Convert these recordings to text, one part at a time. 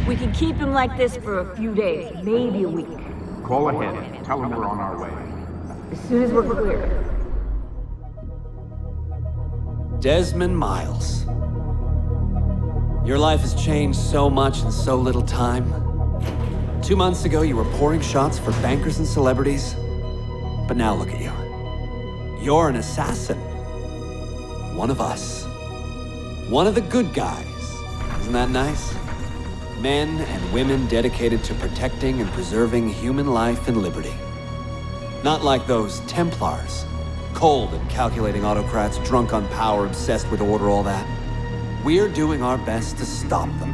We can keep him like this for a few days, maybe a week. Call ahead. Tell him we're on our way. As soon as we're clear. Desmond Miles. Your life has changed so much in so little time. 2 months ago, you were pouring shots for bankers and celebrities. But now look at you. You're an assassin. One of us. One of the good guys. Isn't that nice? Men and women dedicated to protecting and preserving human life and liberty. Not like those Templars. Cold and calculating autocrats, drunk on power, obsessed with order, all that. We're doing our best to stop them.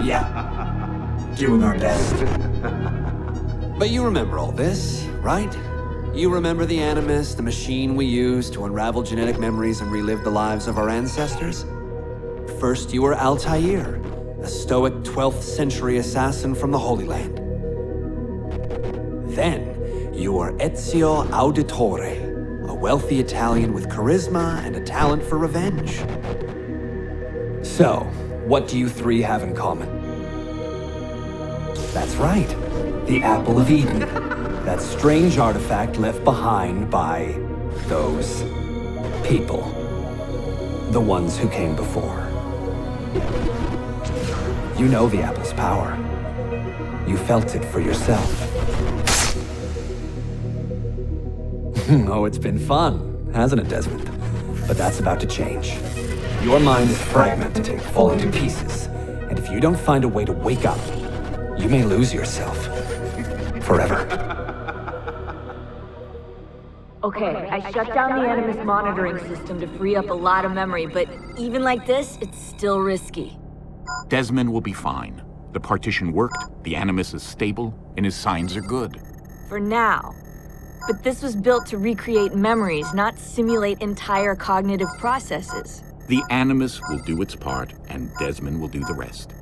Yeah. Doing our best. But you remember all this, right? You remember the Animus, the machine we used to unravel genetic memories and relive the lives of our ancestors? First, you were Altair, a stoic 12th century assassin from the Holy Land. Then, you were Ezio Auditore, a wealthy Italian with charisma and a talent for revenge. So, what do you three have in common? That's right, the Apple of Eden. That strange artifact left behind by those people. The ones who came before. You know the apple's power. You felt it for yourself. Oh, it's been fun, hasn't it, Desmond? But that's about to change. Your mind is fragmented, falling to pieces. And if you don't find a way to wake up, you may lose yourself. Forever. Okay, I shut down the Animus monitoring system to free up a lot of memory, but even like this, it's still risky. Desmond will be fine. The partition worked, the Animus is stable, and his signs are good. For now. But this was built to recreate memories, not simulate entire cognitive processes. The Animus will do its part, and Desmond will do the rest.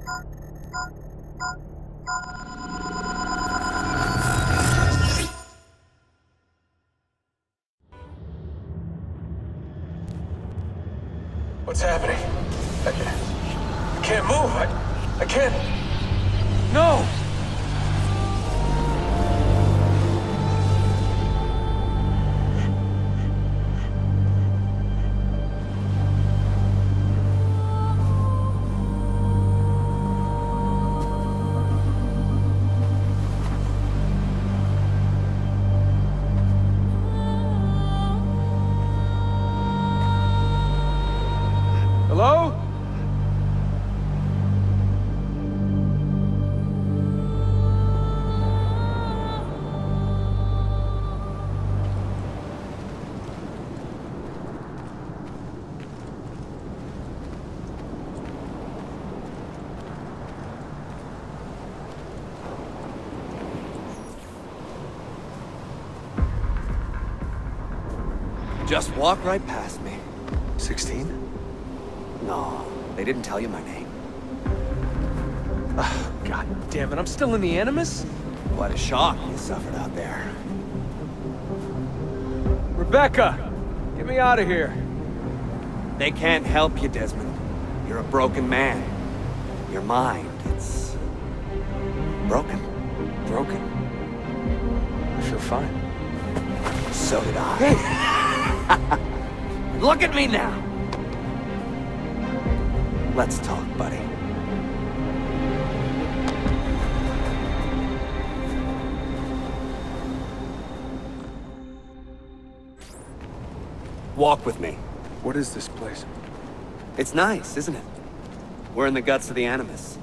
What's happening? I can't move. I can't. No! Hello? Just walk right past me. 16? No, they didn't tell you my name. God damn it, I'm still in the Animus? What a shock you suffered out there. Rebecca! Get me out of here. They can't help you, Desmond. You're a broken man. Your mind, it's broken. Broken? I feel fine. So did I. Look at me now. Let's talk, buddy. Walk with me. What is this place? It's nice, isn't it? We're in the guts of the Animus.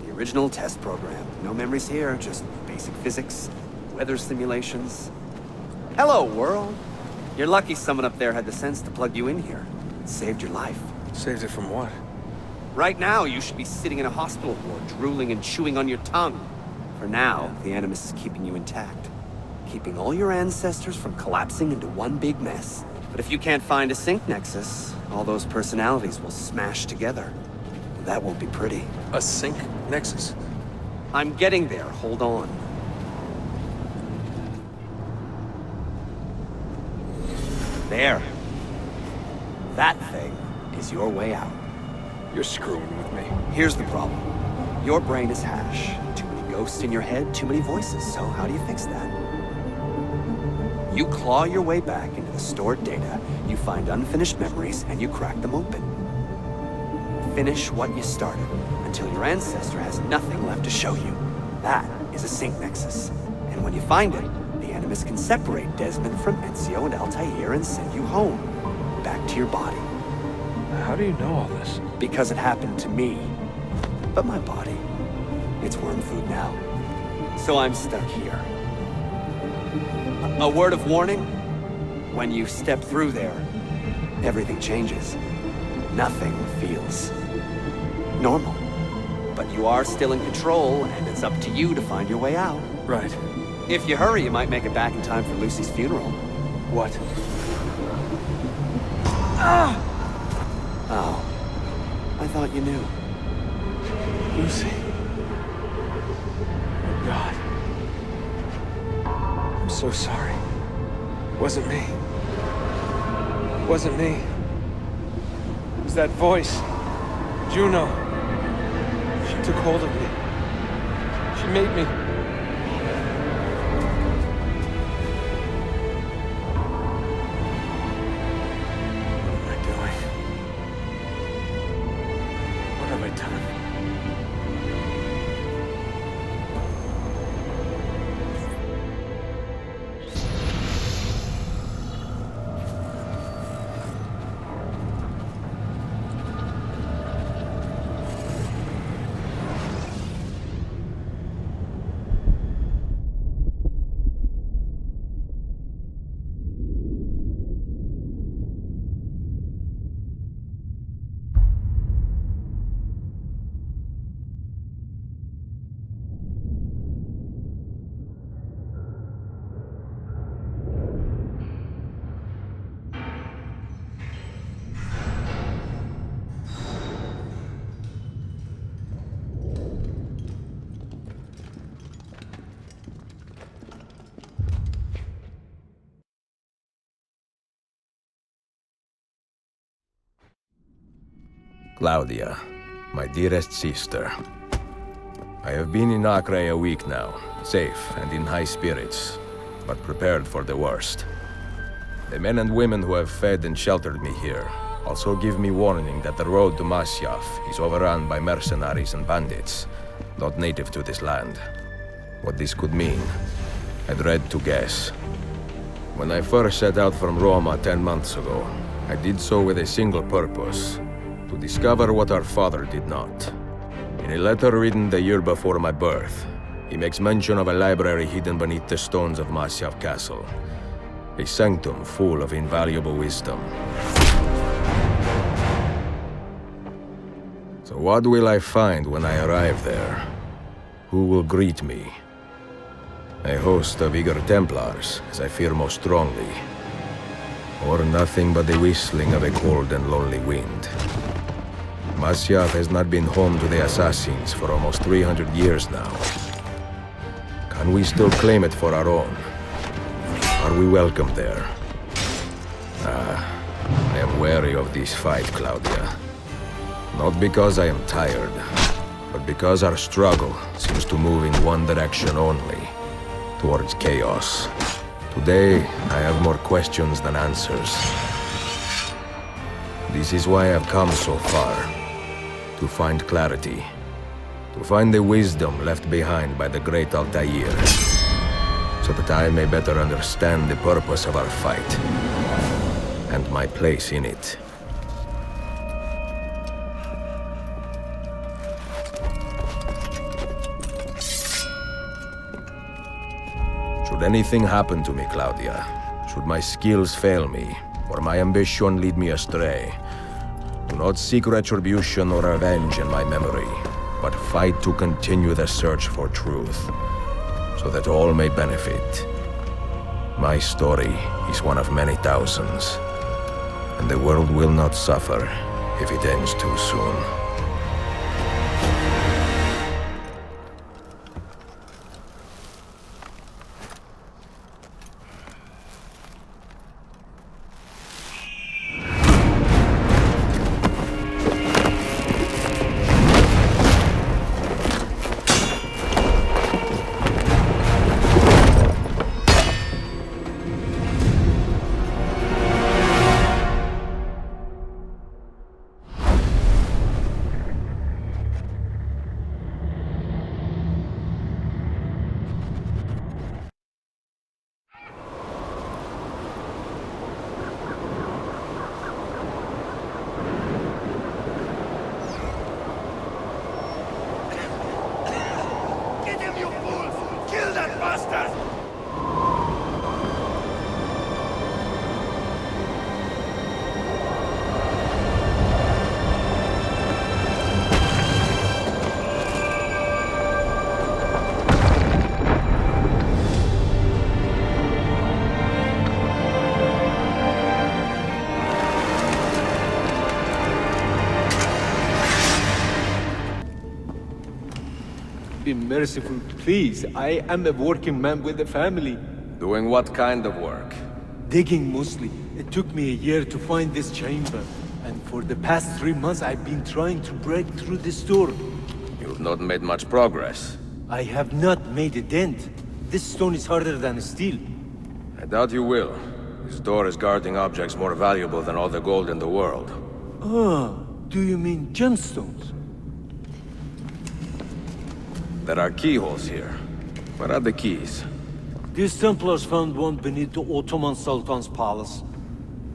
The original test program. No memories here, just basic physics, weather simulations. Hello, world. You're lucky someone up there had the sense to plug you in here. It saved your life. Saved it from what? Right now, you should be sitting in a hospital ward, drooling and chewing on your tongue. For now, the Animus is keeping you intact. Keeping all your ancestors from collapsing into one big mess. But if you can't find a sync nexus, all those personalities will smash together. That won't be pretty. A sync nexus? I'm getting there, hold on. There. That thing is your way out. You're screwing with me. Here's the problem. Your brain is hash. Too many ghosts in your head, too many voices. So how do you fix that? You claw your way back into the stored data, you find unfinished memories, and you crack them open. Finish what you started, until your ancestor has nothing left to show you. That is a sync nexus. And when you find it, the Animus can separate Desmond from Ezio and Altair and send you home. Back to your body. How do you know all this? Because it happened to me. But my body, it's worm food now. So I'm stuck here. A word of warning? When you step through there, everything changes. Nothing feels normal. But you are still in control, and it's up to you to find your way out. Right. If you hurry, you might make it back in time for Lucy's funeral. What? Oh. I thought you knew. Lucy. Oh, God. I'm so sorry. Wasn't me. Wasn't me. It was that voice. Juno. She took hold of me. She made me... Claudia, my dearest sister. I have been in Acre a week now, safe and in high spirits, but prepared for the worst. The men and women who have fed and sheltered me here also give me warning that the road to Masyaf is overrun by mercenaries and bandits, not native to this land. What this could mean, I dread to guess. When I first set out from Roma 10 months ago, I did so with a single purpose: to discover what our father did not. In a letter written the year before my birth, he makes mention of a library hidden beneath the stones of Masyaf Castle. A sanctum full of invaluable wisdom. So what will I find when I arrive there? Who will greet me? A host of eager Templars, as I fear most strongly. Or nothing but the whistling of a cold and lonely wind. Masyaf has not been home to the assassins for almost 300 years now. Can we still claim it for our own? Are we welcome there? I am wary of this fight, Claudia. Not because I am tired, but because our struggle seems to move in one direction only, towards chaos. Today, I have more questions than answers. This is why I've come so far. To find clarity. To find the wisdom left behind by the great Altair. So that I may better understand the purpose of our fight. And my place in it. Should anything happen to me, Claudia, should my skills fail me, or my ambition lead me astray, do not seek retribution or revenge in my memory, but fight to continue the search for truth, so that all may benefit. My story is one of many thousands, and the world will not suffer if it ends too soon. bastard! Be merciful, please. I am a working man with a family. Doing what kind of work? Digging mostly. It took me a year to find this chamber. And for the past 3 months, I've been trying to break through this door. You've not made much progress. I have not made a dent. This stone is harder than steel. I doubt you will. This door is guarding objects more valuable than all the gold in the world. Ah, do you mean gemstones? There are keyholes here. Where are the keys? These Templars found one beneath the Ottoman Sultan's palace.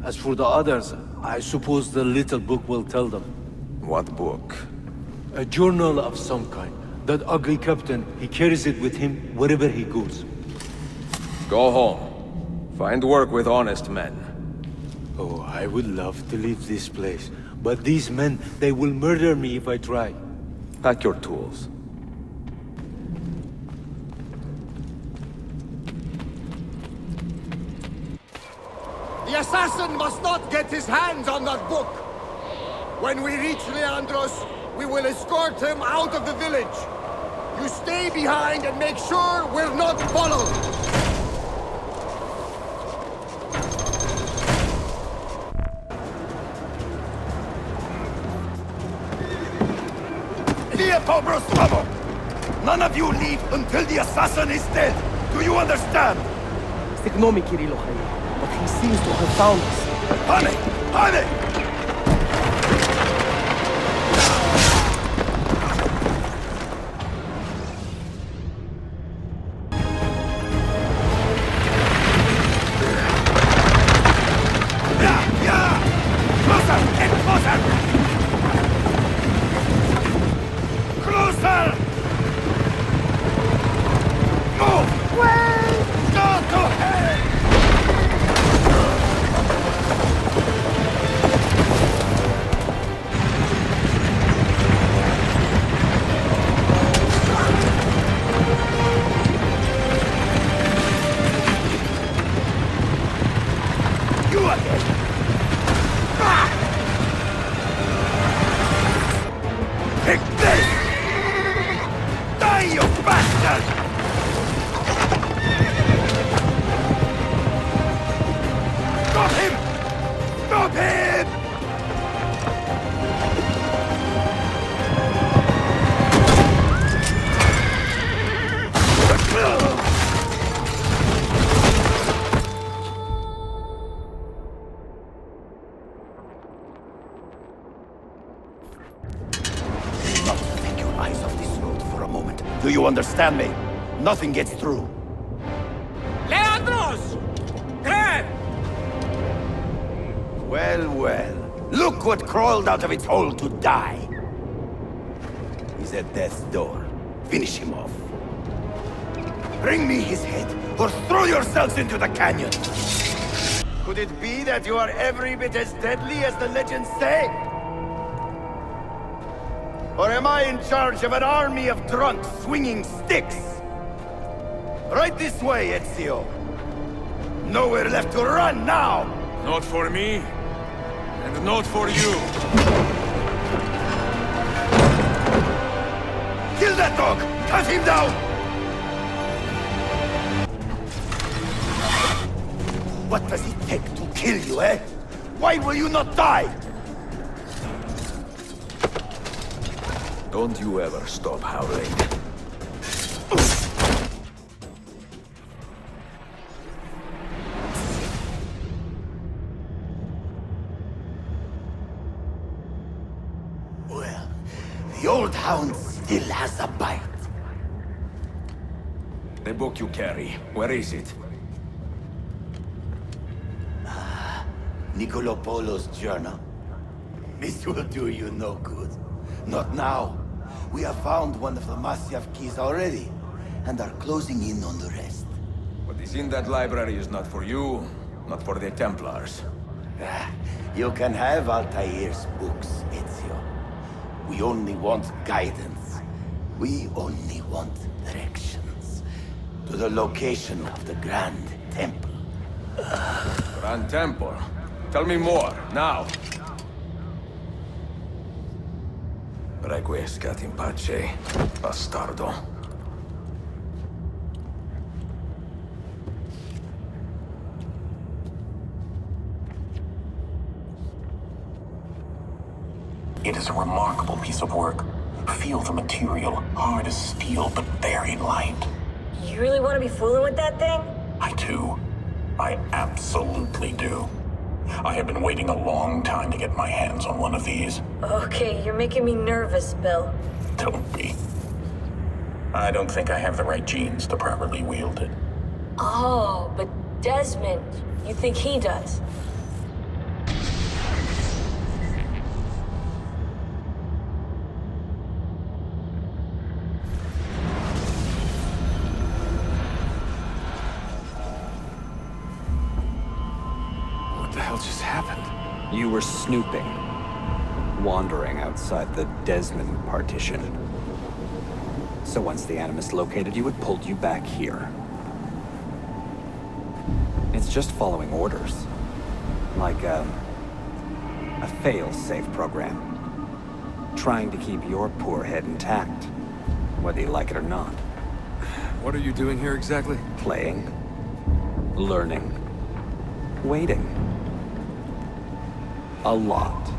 As for the others, I suppose the little book will tell them. What book? A journal of some kind. That ugly captain, he carries it with him wherever he goes. Go home. Find work with honest men. Oh, I would love to leave this place. But these men, they will murder me if I try. Pack your tools. The assassin must not get his hands on that book! When we reach Leandros, we will escort him out of the village. You stay behind and make sure we're not followed! None of you leave until the assassin is dead! Do you understand? Ignore me, Kirilo, but he seems to have found us. Honey! Honey! Closer! Get closer! Closer! Move! Wait! Go to hell! You again! Take this! Die, you bastard! Stop him! Stop him! Do not take your eyes off this road for a moment. Do you understand me? Nothing gets through. Leandros! Grab! Well, well. Look what crawled out of its hole to die. He's at death's door. Finish him off. Bring me his head, or throw yourselves into the canyon! Could it be that you are every bit as deadly as the legends say? Or am I in charge of an army of drunks swinging sticks? Right this way, Ezio. Nowhere left to run now! Not for me, and not for you. Kill that dog! Cut him down! What does it take to kill you, eh? Why will you not die? Don't you ever stop howling. Well, the old hound still has a bite. The book you carry, where is it? Niccolo Polo's journal. This will do you no good. Not now. We have found one of the Masyaf keys already. and are closing in on the rest. What is in that library is not for you, not for the Templars. You can have Altair's books, Ezio. We only want guidance. We only want directions. To the location of the Grand Temple. Grand Temple? Tell me more, now! Requiescat in pace, bastardo. It is a remarkable piece of work. Feel the material, hard as steel, but very light. You really want to be fooling with that thing? I do. I absolutely do. I have been waiting a long time to get my hands on one of these. Okay, you're making me nervous, Bill. Don't be. I don't think I have the right genes to properly wield it. Oh, but Desmond, you think he does? What the hell just happened? You were snooping, wandering outside the Desmond partition. So once the Animus located you, it pulled you back here. It's just following orders. Like a fail-safe program. Trying to keep your poor head intact, whether you like it or not. What are you doing here exactly? Playing, learning, waiting. A lot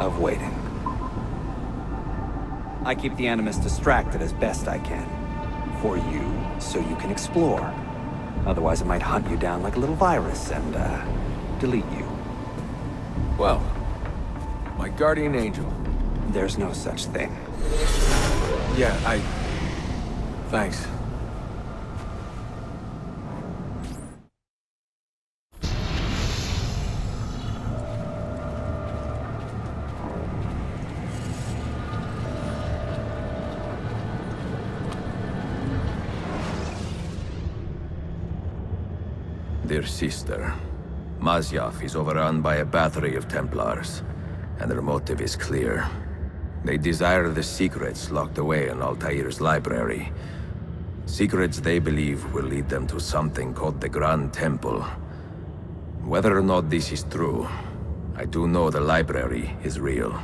of waiting. I keep the Animus distracted as best I can. For you, so you can explore. Otherwise it might hunt you down like a little virus and, delete you. Well, my guardian angel. There's no such thing. Yeah, Thanks. Dear sister, Masyaf is overrun by a battery of Templars, and their motive is clear. They desire the secrets locked away in Altair's library. Secrets they believe will lead them to something called the Grand Temple. Whether or not this is true, I do know the library is real.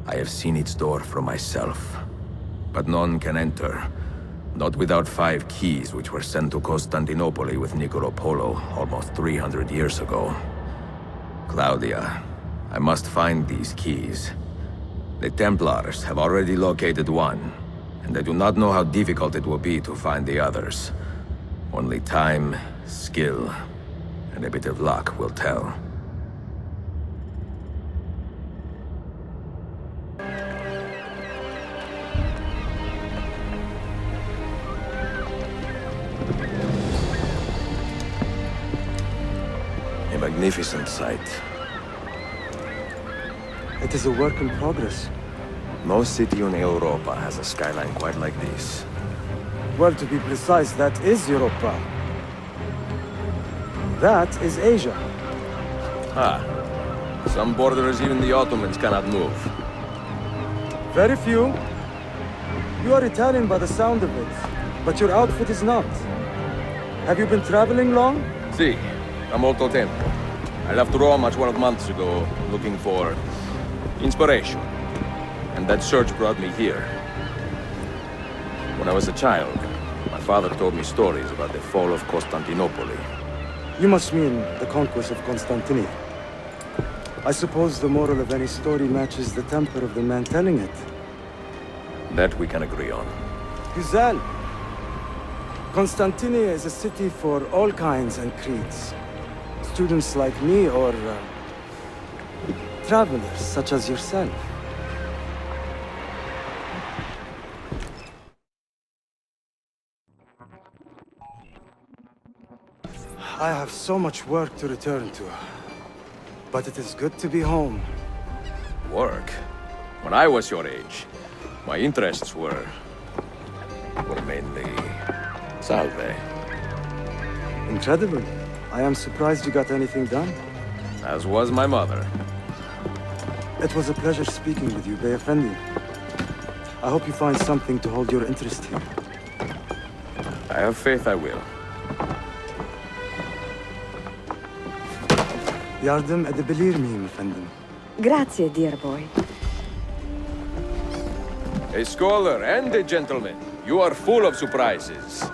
I have seen its door for myself. But none can enter. Not without 5 keys which were sent to Constantinople with Niccolo Polo almost 300 years ago. Claudia, I must find these keys. The Templars have already located one, and I do not know how difficult it will be to find the others. Only time, skill, and a bit of luck will tell. A magnificent sight. It is a work in progress. No city in Europa has a skyline quite like this. Well, to be precise, that is Europa. That is Asia. Ah. Some borders even the Ottomans cannot move. Very few. You are Italian by the sound of it, but your outfit is not. Have you been traveling long? Si, da molto tempo. I left Rome 12 months ago, looking for inspiration. And that search brought me here. When I was a child, my father told me stories about the fall of Constantinople. You must mean the conquest of Constantinople. I suppose the moral of any story matches the temper of the man telling it. That we can agree on. Güzel. Constantinople is a city for all kinds and creeds. Students like me or travelers such as yourself. I have so much work to return to. But it is good to be home. Work? When I was your age, my interests were mainly Salve. Incredible. I am surprised you got anything done. As was my mother. It was a pleasure speaking with you, Bey Effendi. I hope you find something to hold your interest here. I have faith I will. Yardım edebilir miyim efendim? Grazie, dear boy. A scholar and a gentleman. You are full of surprises.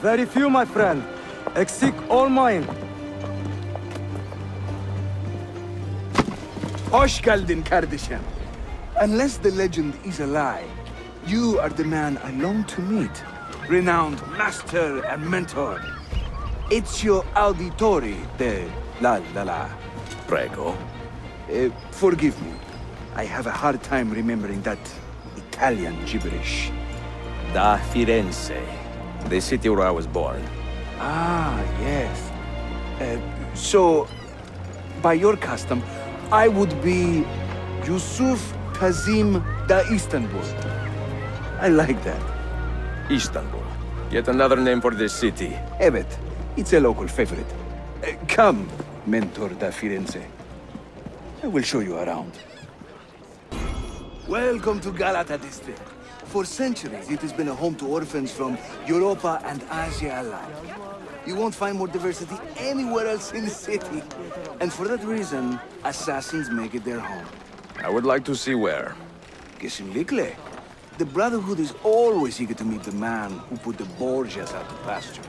Very few, my friend. Eksik olmayın. Hoş geldin kardeşim. Unless the legend is a lie, you are the man I long to meet. Renowned master and mentor. Ezio Auditore de la. Prego. Forgive me. I have a hard time remembering that Italian gibberish. Da Firenze. The city where I was born. Ah, yes. So, by your custom, I would be Yusuf Kazim da Istanbul. I like that. Istanbul. Yet another name for this city. Evet, it's a local favorite. Come, Mentor da Firenze. I will show you around. Welcome to Galata district. For centuries, it has been a home to orphans from Europa and Asia alike. You won't find more diversity anywhere else in the city. And for that reason, assassins make it their home. I would like to see where. Kesinlikle. The Brotherhood is always eager to meet the man who put the Borgias out to pasture.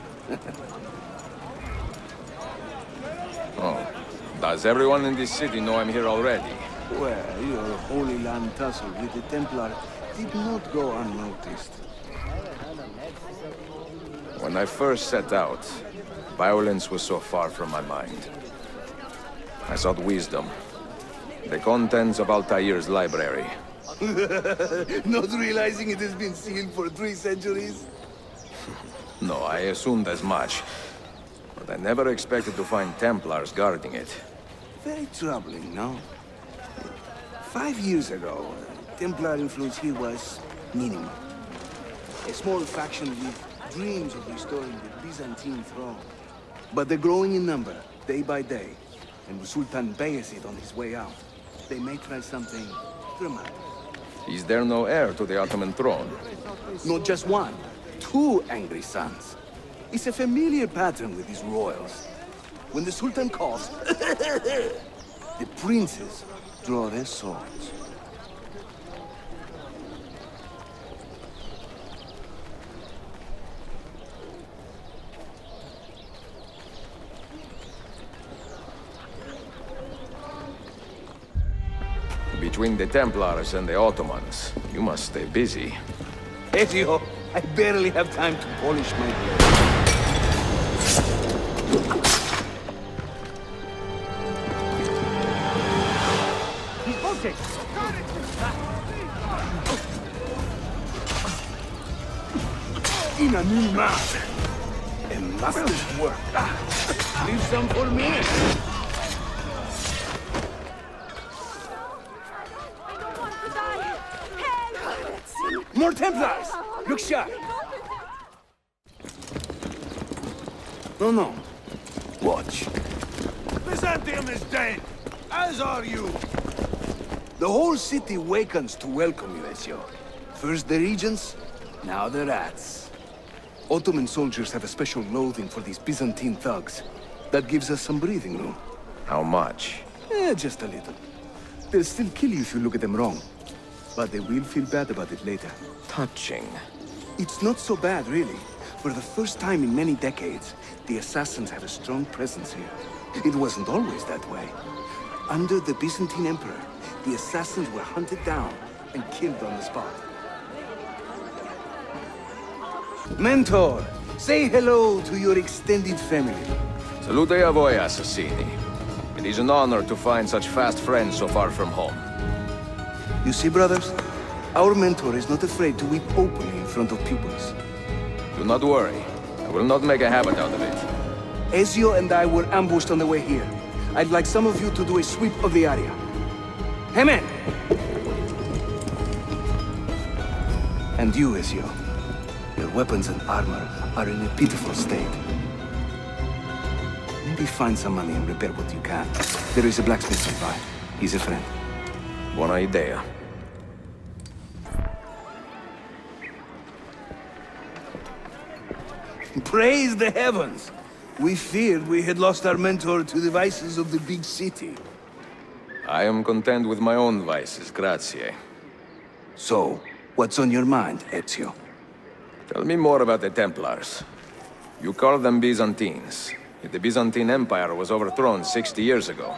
Oh. Does everyone in this city know I'm here already? Well, your Holy Land tussle with the Templar did not go unnoticed. When I first set out, violence was so far from my mind. I sought wisdom. The contents of Altair's library. Not realizing it has been sealed for 3 centuries? No, I assumed as much. But I never expected to find Templars guarding it. Very troubling, no? 5 years ago, Templar influence here was minimal. A small faction with dreams of restoring the Byzantine throne. But they're growing in number, day by day. And with Sultan Bayezid on his way out, they may try something dramatic. Is there no heir to the Ottoman throne? Not just one, 2 angry sons. It's a familiar pattern with these royals. When the Sultan calls, the princes draw their swords. Between the Templars and the Ottomans, you must stay busy. Ezio, I barely have time to polish my blade. He's bolting! In a new man. A master's work. Leave some for me. More Templars! Look sharp! No. Watch. Byzantium is dead, as are you. The whole city wakens to welcome you, Ezio. First the regents, now the rats. Ottoman soldiers have a special loathing for these Byzantine thugs. That gives us some breathing room. How much? Just a little. They'll still kill you if you look at them wrong. But they will feel bad about it later. Touching. It's not so bad, really. For the first time in many decades, the assassins have a strong presence here. It wasn't always that way. Under the Byzantine Emperor, the assassins were hunted down and killed on the spot. Mentor, say hello to your extended family. Salute a voi, assassini. It is an honor to find such fast friends so far from home. You see, brothers? Our mentor is not afraid to weep openly in front of pupils. Do not worry. I will not make a habit out of it. Ezio and I were ambushed on the way here. I'd like some of you to do a sweep of the area. Hey, man! And you, Ezio. Your weapons and armor are in a pitiful state. Maybe find some money and repair what you can. There is a blacksmith nearby. He's a friend. Buona idea. Praise the heavens! We feared we had lost our mentor to the vices of the big city. I am content with my own vices, grazie. So, what's on your mind, Ezio? Tell me more about the Templars. You call them Byzantines. Yet the Byzantine Empire was overthrown 60 years ago.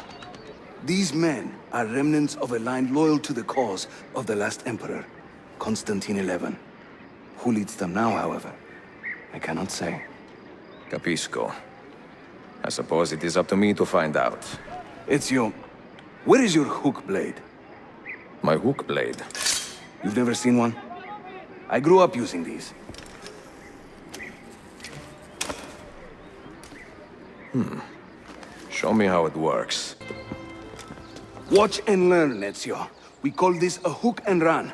These men are remnants of a line loyal to the cause of the last emperor, Constantine XI. Who leads them now, however? I cannot say. Capisco. I suppose it is up to me to find out. Ezio, where is your hook blade? My hook blade? You've never seen one? I grew up using these. Show me how it works. Watch and learn, Ezio. We call this a hook and run.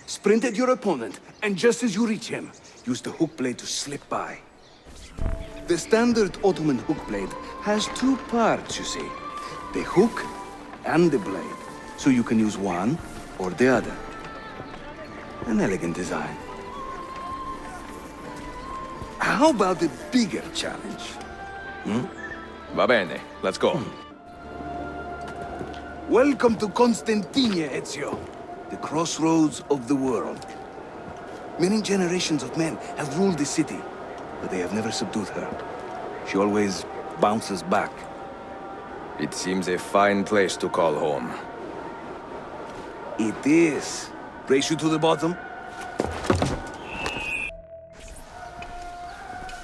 Sprint at your opponent, and just as you reach him, use the hook blade to slip by. The standard Ottoman hook blade has two parts, you see. The hook and the blade, so you can use one or the other. An elegant design. How about the bigger challenge? Va bene, let's go. Welcome to Constantine, Ezio. The crossroads of the world. Many generations of men have ruled the city, but they have never subdued her. She always bounces back. It seems a fine place to call home. It is. Race you to the bottom?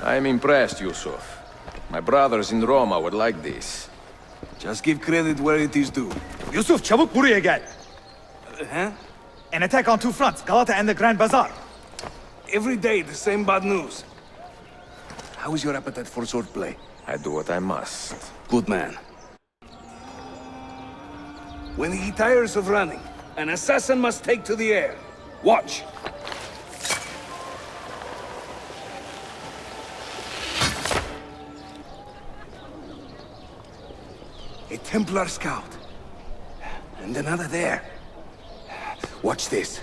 I am impressed, Yusuf. My brothers in Roma would like this. Just give credit where it is due. Yusuf, çabuk buraya gel. Huh? An attack on two fronts, Galata and the Grand Bazaar. Every day, the same bad news. How is your appetite for swordplay? I do what I must. Good man. When he tires of running, an assassin must take to the air. Watch. A Templar scout. And another there. Watch this.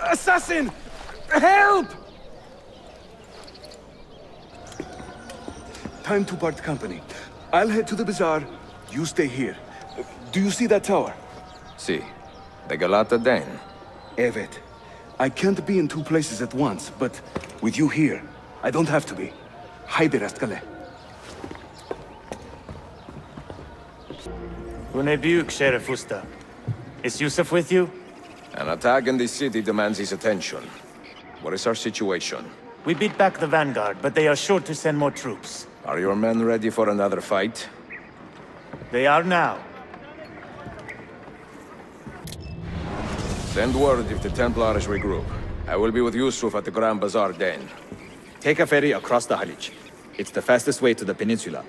Assassin! Help! Time to part company. I'll head to the bazaar. You stay here. Do you see that tower? See, the Galata Den. Evet. I can't be in two places at once, but with you here, I don't have to be. Haydi rastgele. Bu ne büyük Sheriff Usta. Is Yusuf with you? An attack in the city demands his attention. What is our situation? We beat back the vanguard, but they are sure to send more troops. Are your men ready for another fight? They are now. Send word if the Templars regroup. I will be with Yusuf at the Grand Bazaar Den. Take a ferry across the Halij. It's the fastest way to the peninsula.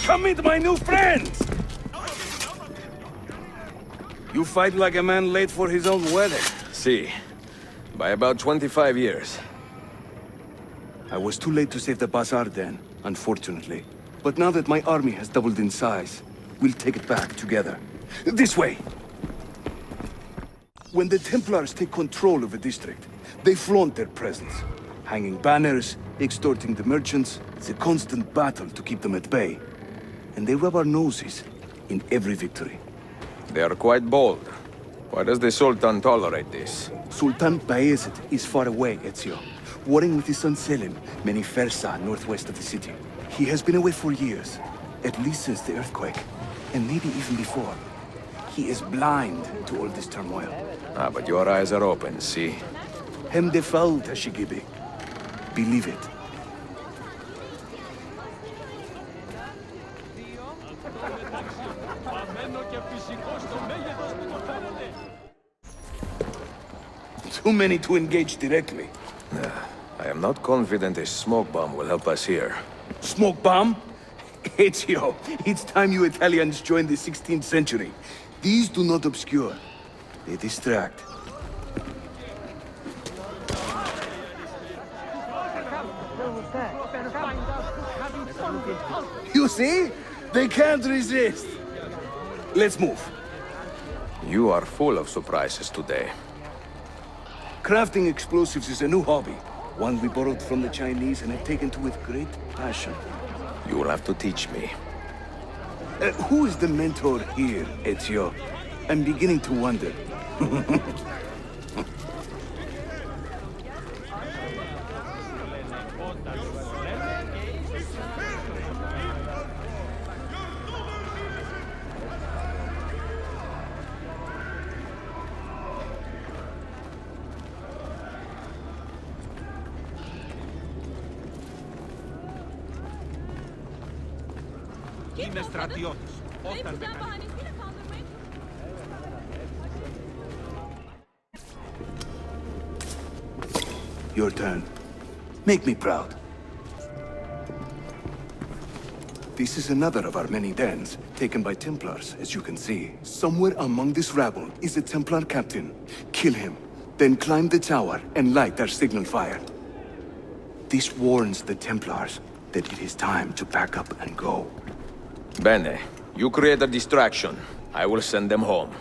Come meet my new friends! You fight like a man late for his own wedding. See, by about 25 years. I was too late to save the bazaar then, unfortunately. But now that my army has doubled in size, we'll take it back together. This way! When the Templars take control of a district, they flaunt their presence. Hanging banners, extorting the merchants. It's a constant battle to keep them at bay. And they rub our noses in every victory. They are quite bold. Why does the Sultan tolerate this? Sultan Bayezid is far away, Ezio. Warring with his son Selim, many Fersa northwest of the city. He has been away for years, at least since the earthquake, and maybe even before. He is blind to all this turmoil. Ah, but your eyes are open, see? Hem defal, Tashigibi. Believe it. Too many to engage directly. I am not confident a smoke bomb will help us here. Smoke bomb? Ezio, it's time you Italians joined the 16th century. These do not obscure. They distract. You see? They can't resist. Let's move. You are full of surprises today. Crafting explosives is a new hobby. One we borrowed from the Chinese and have taken to with great passion. You will have to teach me. Who is the mentor here, Ezio? I'm beginning to wonder. Your turn. Make me proud. This is another of our many dens, taken by Templars, as you can see. Somewhere among this rabble is a Templar captain. Kill him, then climb the tower and light our signal fire. This warns the Templars that it is time to pack up and go. Bene, you create a distraction. I will send them home.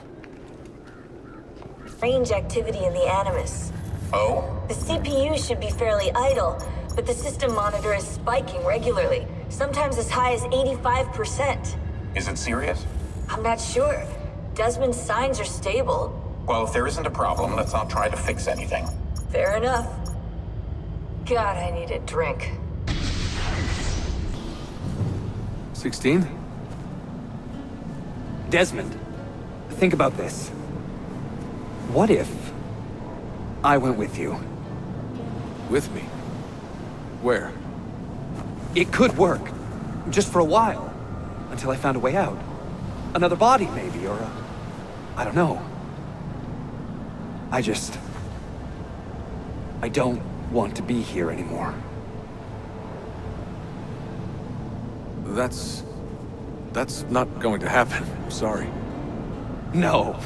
Range activity in the Animus. Oh? The CPU should be fairly idle, but the system monitor is spiking regularly, sometimes as high as 85%. Is it serious? I'm not sure. Desmond's signs are stable. Well, if there isn't a problem, let's not try to fix anything. Fair enough. God, I need a drink. 16? Desmond, think about this. What if I went with you? With me? Where? It could work. Just for a while. Until I found a way out. Another body, maybe, or I don't know. I don't want to be here anymore. That's not going to happen. I'm sorry. No.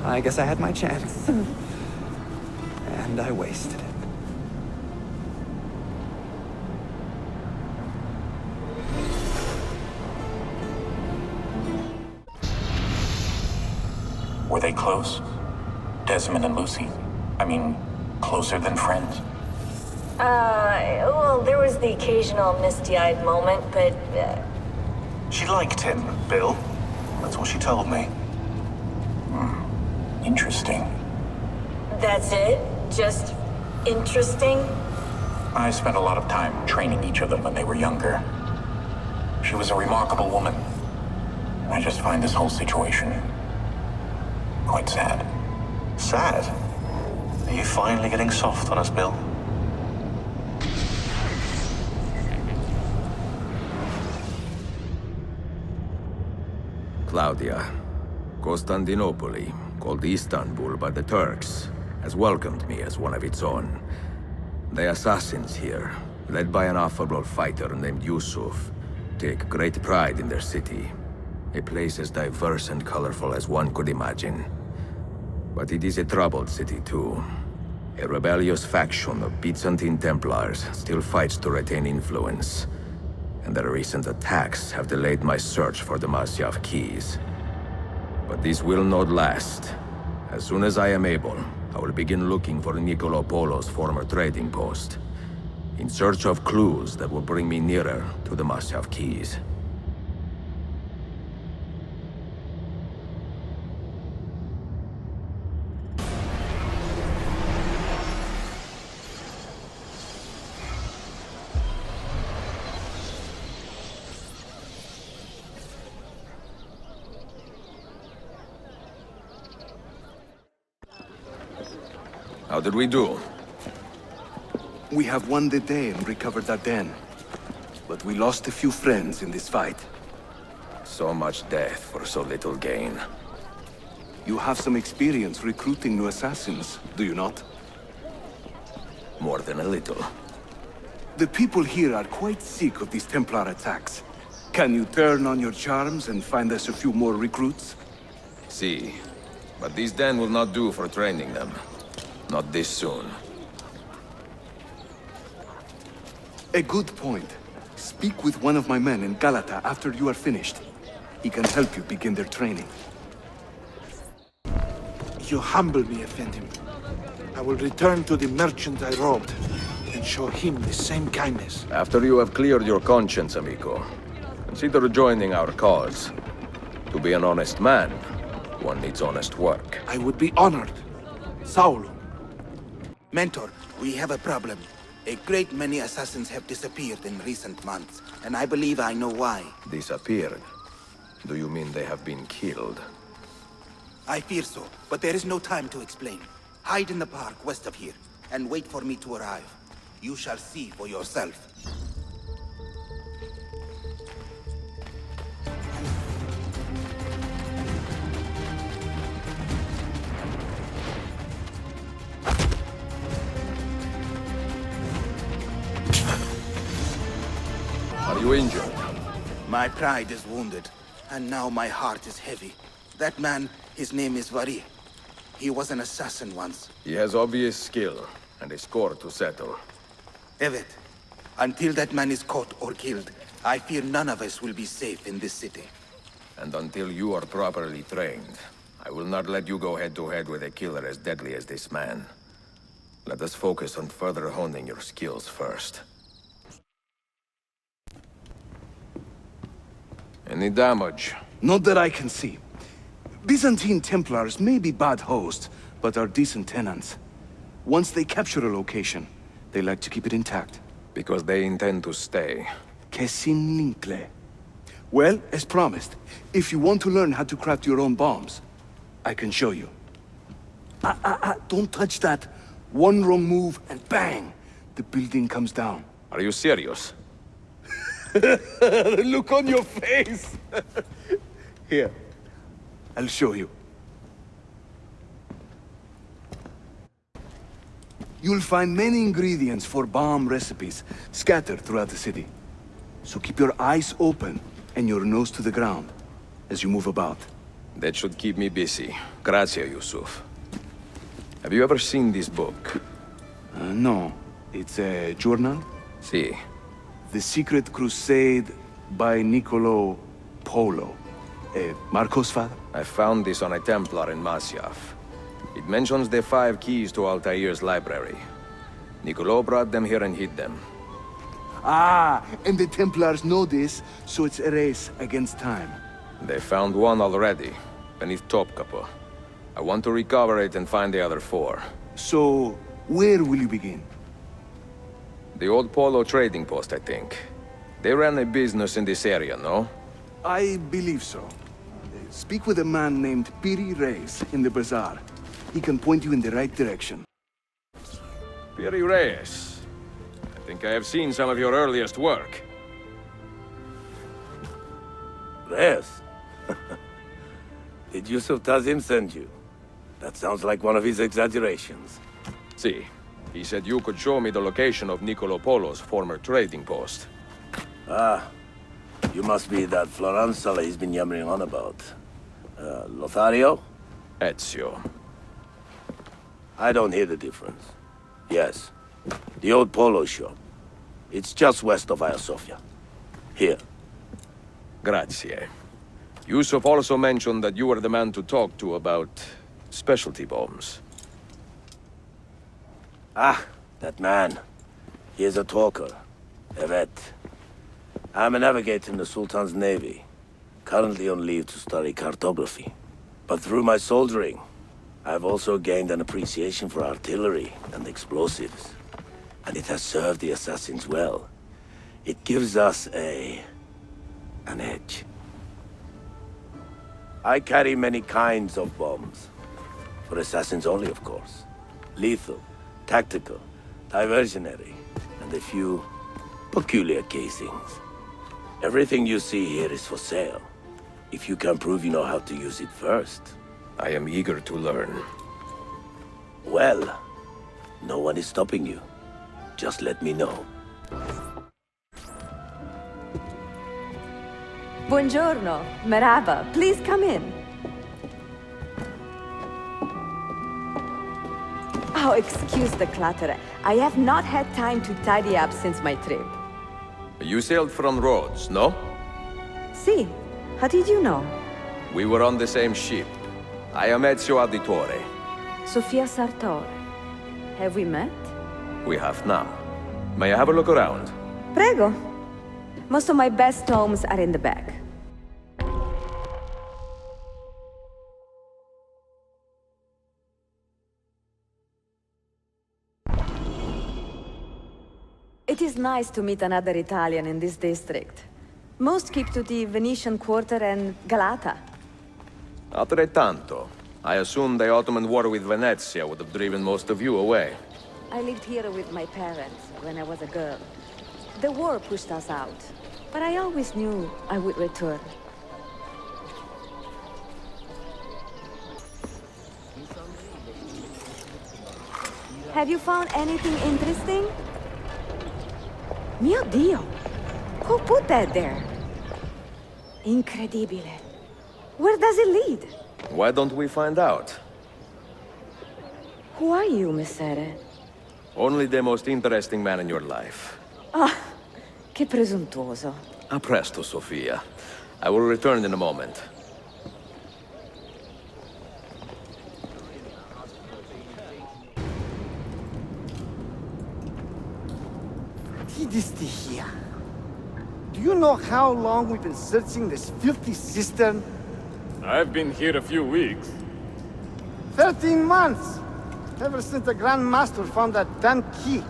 I guess I had my chance. And I wasted it. Were they close? Desmond and Lucy? I mean, closer than friends? Well, there was the occasional misty-eyed moment, but, She liked him, Bill. That's what she told me. Interesting. that's it? Just interesting? I spent a lot of time training each of them when they were younger. She was a remarkable woman. I just find this whole situation quite sad. Sad? Are you finally getting soft on us, Bill? Claudia, Constantinople, called Istanbul by the Turks, has welcomed me as one of its own. The assassins here, led by an affable fighter named Yusuf, take great pride in their city. A place as diverse and colorful as one could imagine. But it is a troubled city too. A rebellious faction of Byzantine Templars still fights to retain influence. And their recent attacks have delayed my search for the Masyaf keys. But this will not last. As soon as I am able, I will begin looking for Niccolo Polo's former trading post, in search of clues that will bring me nearer to the Masyaf keys. How did we do? We have won the day and recovered that den. But we lost a few friends in this fight. So much death for so little gain. You have some experience recruiting new assassins, do you not? More than a little. The people here are quite sick of these Templar attacks. Can you turn on your charms and find us a few more recruits? See, but these den will not do for training them. Not this soon. A good point. Speak with one of my men in Galata after you are finished. He can help you begin their training. You humble me, Effendim. I will return to the merchant I robbed and show him the same kindness. After you have cleared your conscience, amigo, consider joining our cause. To be an honest man, one needs honest work. I would be honored. Saulo. Mentor, we have a problem. A great many assassins have disappeared in recent months, and I believe I know why. Disappeared? Do you mean they have been killed? I fear so, but there is no time to explain. Hide in the park west of here, and wait for me to arrive. You shall see for yourself. Are you injured? My pride is wounded, and now my heart is heavy. That man, his name is Vari. He was an assassin once. He has obvious skill, and a score to settle. Evet, until that man is caught or killed, I fear none of us will be safe in this city. And until you are properly trained, I will not let you go head-to-head with a killer as deadly as this man. Let us focus on further honing your skills first. Any damage? Not that I can see. Byzantine Templars may be bad hosts, but are decent tenants. Once they capture a location, they like to keep it intact. Because they intend to stay. Kesin Linkle. Well, as promised, if you want to learn how to craft your own bombs, I can show you. Don't touch that. One wrong move and bang! The building comes down. Are you serious? The look on your face! Here, I'll show you. You'll find many ingredients for bomb recipes scattered throughout the city. So keep your eyes open and your nose to the ground as you move about. That should keep me busy. Grazie, Yusuf. Have you ever seen this book? No. It's a journal? Si. The Secret Crusade by Niccolo Polo. Marco's father? I found this on a Templar in Masyaf. It mentions the 5 keys to Altair's library. Niccolo brought them here and hid them. Ah, and the Templars know this, so it's a race against time. They found one already, beneath Topkapi. I want to recover it and find the other 4. So, where will you begin? The old Polo trading post, I think. They ran a business in this area, no? I believe so. Speak with a man named Piri Reyes in the bazaar. He can point you in the right direction. Piri Reyes. I think I have seen some of your earliest work. Reyes? Did Yusuf Tazim send you? That sounds like one of his exaggerations. See, he said you could show me the location of Niccolo Polo's former trading post. Ah, you must be that Floranzala he's been yammering on about. Lothario? Ezio. I don't hear the difference. Yes, the old Polo shop. It's just west of Hagia Sophia. Here. Grazie. Yusuf also mentioned that you were the man to talk to about specialty bombs. Ah, that man. He is a talker. Evet. I'm a navigator in the Sultan's navy. Currently on leave to study cartography. But through my soldiering, I've also gained an appreciation for artillery and explosives. And it has served the assassins well. It gives us an edge. I carry many kinds of bombs. For assassins only, of course. Lethal, tactical, diversionary, and a few peculiar casings. Everything you see here is for sale. If you can prove you know how to use it first, I am eager to learn. Well, no one is stopping you. Just let me know. Buongiorno, merhaba. Please come in. Oh, excuse the clutter. I have not had time to tidy up since my trip. You sailed from Rhodes, no? See, how did you know? We were on the same ship. I am Ezio Auditore. Sofia Sartor. Have we met? We have now. May I have a look around? Prego. Most of my best tomes are in the back. It is nice to meet another Italian in this district. Most keep to the Venetian Quarter and Galata. Altrettanto. I assume the Ottoman war with Venezia would have driven most of you away. I lived here with my parents when I was a girl. The war pushed us out, but I always knew I would return. Have you found anything interesting? Mio Dio! Who put that there? Incredibile. Where does it lead? Why don't we find out? Who are you, Messere? Only the most interesting man in your life. Ah, che presuntuoso. A presto, Sofia. I will return in a moment. Here. Do you know how long we've been searching this filthy cistern? I've been here a few weeks. 13 months! Ever since the Grand Master found that damn key.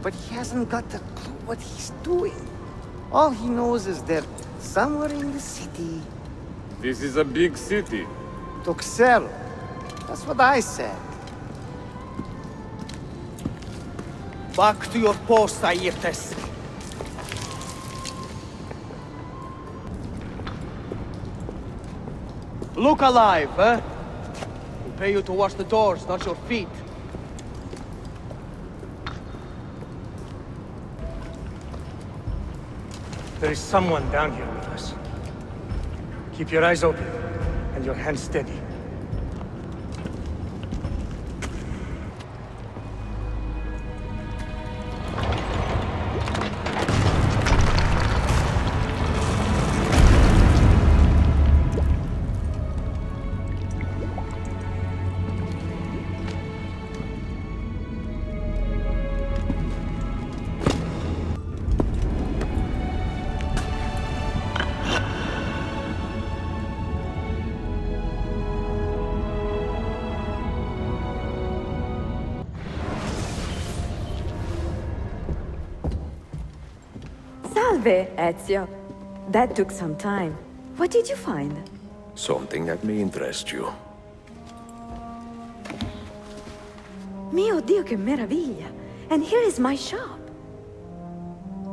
But he hasn't got a clue what he's doing. All he knows is that somewhere in the city... This is a big city. Tuxero. That's what I said. Back to your post, Aietes. Look alive, huh? We pay you to wash the doors, not your feet. There is someone down here with us. Keep your eyes open and your hands steady. Salve, Ezio. That took some time. What did you find? Something that may interest you. Mio Dio, che meraviglia! And here is my shop.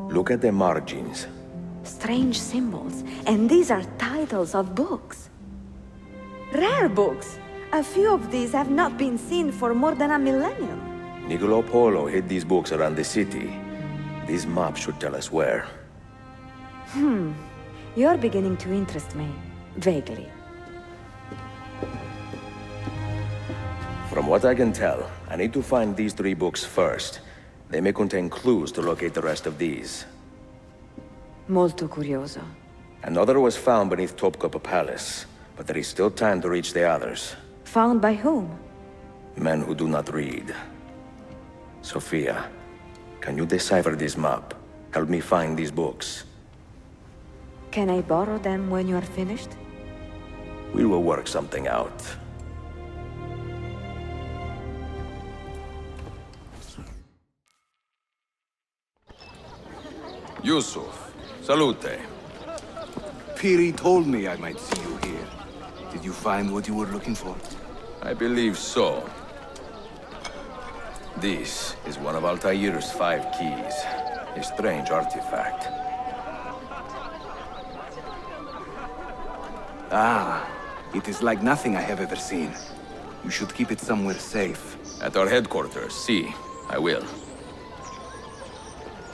Look at the margins. Strange symbols, and these are titles of books. Rare books. A few of these have not been seen for more than a millennium. Niccolo Polo hid these books around the city. This map should tell us where. You're beginning to interest me. Vaguely. From what I can tell, I need to find these 3 books first. They may contain clues to locate the rest of these. Molto curioso. Another was found beneath Topkapi Palace, but there is still time to reach the others. Found by whom? Men who do not read. Sophia, can you decipher this map? Help me find these books. Can I borrow them when you're finished? We will work something out. Yusuf, salute. Piri told me I might see you here. Did you find what you were looking for? I believe so. This is one of Altair's 5 keys. A strange artifact. Ah, It is like nothing I have ever seen. You should keep it somewhere safe. At our headquarters, see. I will.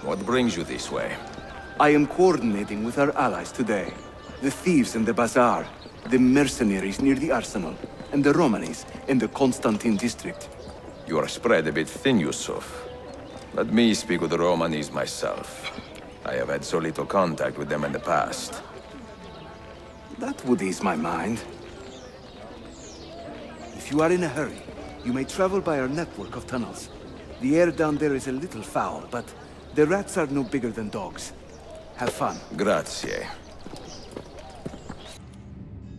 What brings you this way? I am coordinating with our allies today. The thieves in the bazaar, the mercenaries near the arsenal, and the Romanis in the Constantine district. You are spread a bit thin, Yusuf. Let me speak with the Romanis myself. I have had so little contact with them in the past. That would ease my mind. If you are in a hurry, you may travel by our network of tunnels. The air down there is a little foul, but the rats are no bigger than dogs. Have fun. Grazie.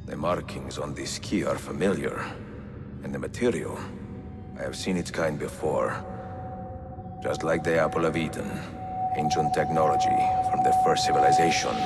The markings on this key are familiar. And the material, I have seen its kind before. Just like the Apple of Eden. Ancient technology from the first civilization.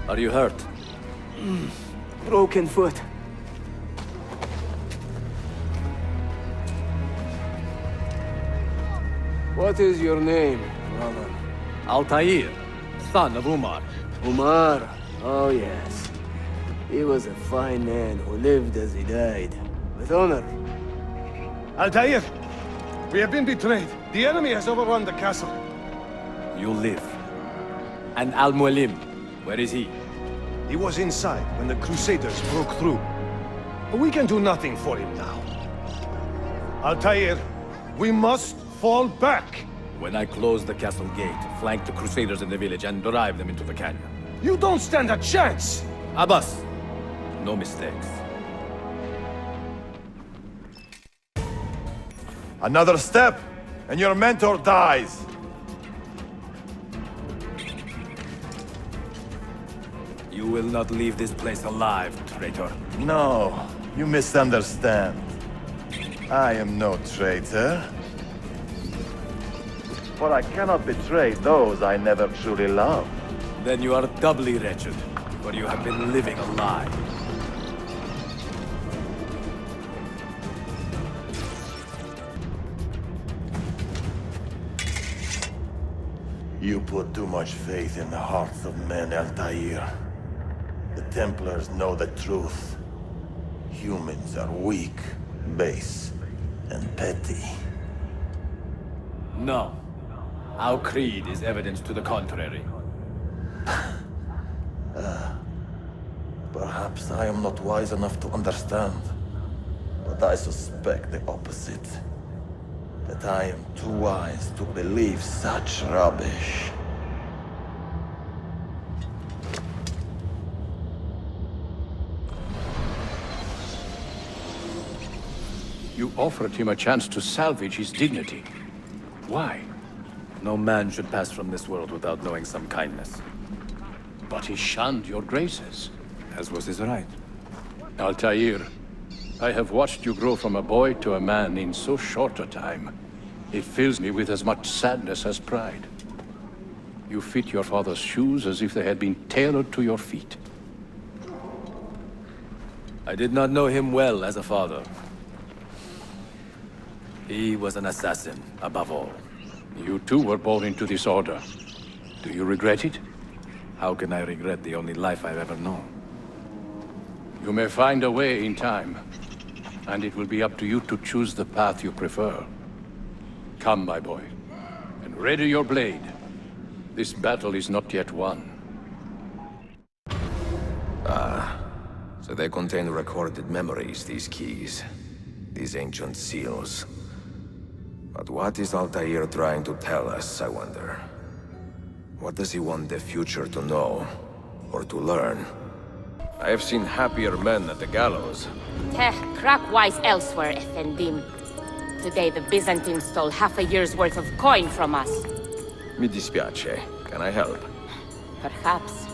Are you hurt? Broken foot. What is your name, brother? Altair, son of Umar. Umar? Oh, yes. He was a fine man who lived as he died. With honor. Altair! We have been betrayed. The enemy has overrun the castle. You live. And Al-Mualim, where is he? He was inside when the Crusaders broke through. But we can do nothing for him now. Altair, we must fall back. When I close the castle gate, flank the Crusaders in the village and drive them into the canyon. You don't stand a chance! Abbas, no mistakes. Another step, and your mentor dies. You will not leave this place alive, traitor. No, you misunderstand. I am no traitor. For I cannot betray those I never truly loved. Then you are doubly wretched, for you have been living a lie. You put too much faith in the hearts of men, Altair. The Templars know the truth. Humans are weak, base, and petty. No. Our creed is evidence to the contrary. Perhaps I am not wise enough to understand, but I suspect the opposite. That I am too wise to believe such rubbish. You offered him a chance to salvage his dignity. Why? No man should pass from this world without knowing some kindness. But he shunned your graces. As was his right. Altair, I have watched you grow from a boy to a man in so short a time. It fills me with as much sadness as pride. You fit your father's shoes as if they had been tailored to your feet. I did not know him well as a father. He was an assassin, above all. You too were born into this order. Do you regret it? How can I regret the only life I've ever known? You may find a way in time, and it will be up to you to choose the path you prefer. Come, my boy, and ready your blade. This battle is not yet won. Ah, so they contain recorded memories, these keys. These ancient seals. But what is Altair trying to tell us, I wonder? What does he want the future to know? Or to learn? I have seen happier men at the gallows. Crack wise elsewhere, Effendim. Today the Byzantines stole half a year's worth of coin from us. Mi dispiace. Can I help? Perhaps.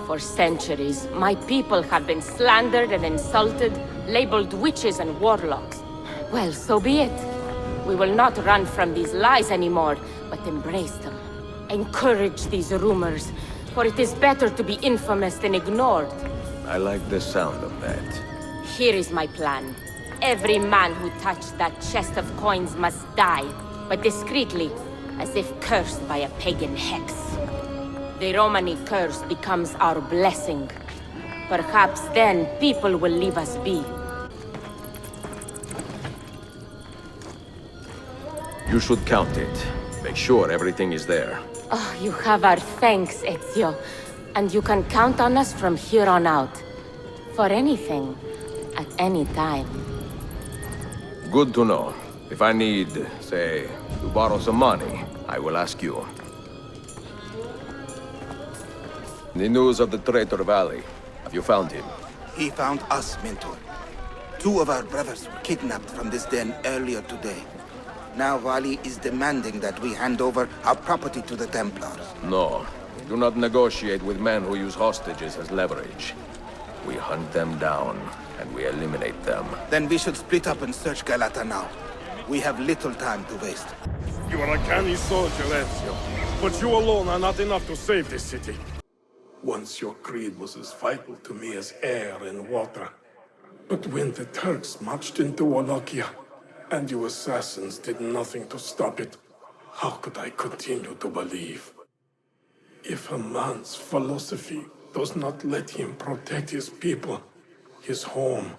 For centuries, my people have been slandered and insulted, labeled witches and warlocks. Well, so be it. We will not run from these lies anymore, but embrace them. Encourage these rumors, for it is better to be infamous than ignored. I like the sound of that. Here is my plan. Every man who touched that chest of coins must die, but discreetly, as if cursed by a pagan hex. The Romani curse becomes our blessing. Perhaps then people will leave us be. You should count it. Make sure everything is there. Oh, you have our thanks, Ezio. And you can count on us from here on out. For anything, at any time. Good to know. If I need, say, to borrow some money, I will ask you. The news of the Traitor Valley. Have you found him? He found us, Mentor. 2 of our brothers were kidnapped from this den earlier today. Now Vali is demanding that we hand over our property to the Templars. No. Do not negotiate with men who use hostages as leverage. We hunt them down, and we eliminate them. Then we should split up and search Galata now. We have little time to waste. You are a canny soldier, Ezio. But you alone are not enough to save this city. Once your creed was as vital to me as air and water. But when the Turks marched into Wallachia, and you assassins did nothing to stop it, how could I continue to believe? If a man's philosophy does not let him protect his people, his home,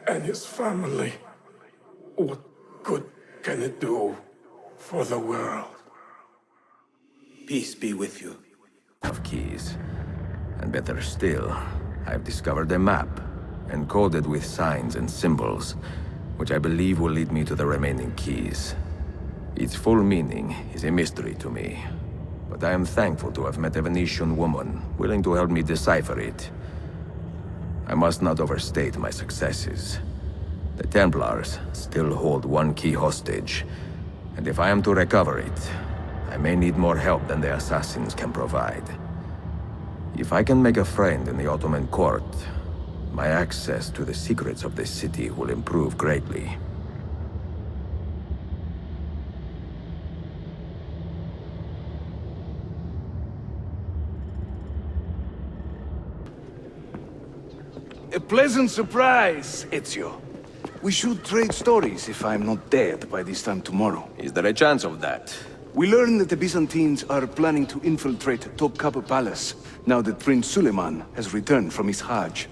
and his family, what good can it do for the world? Peace be with you. Of keys. And better still, I've discovered a map, encoded with signs and symbols, which I believe will lead me to the remaining keys. Its full meaning is a mystery to me, but I am thankful to have met a Venetian woman willing to help me decipher it. I must not overstate my successes. The Templars still hold one key hostage, and if I am to recover it, I may need more help than the assassins can provide. If I can make a friend in the Ottoman court, my access to the secrets of this city will improve greatly. A pleasant surprise, Ezio. We should trade stories if I'm not dead by this time tomorrow. Is there a chance of that? We learn that the Byzantines are planning to infiltrate Topkapi Palace, now that Prince Suleiman has returned from his Hajj.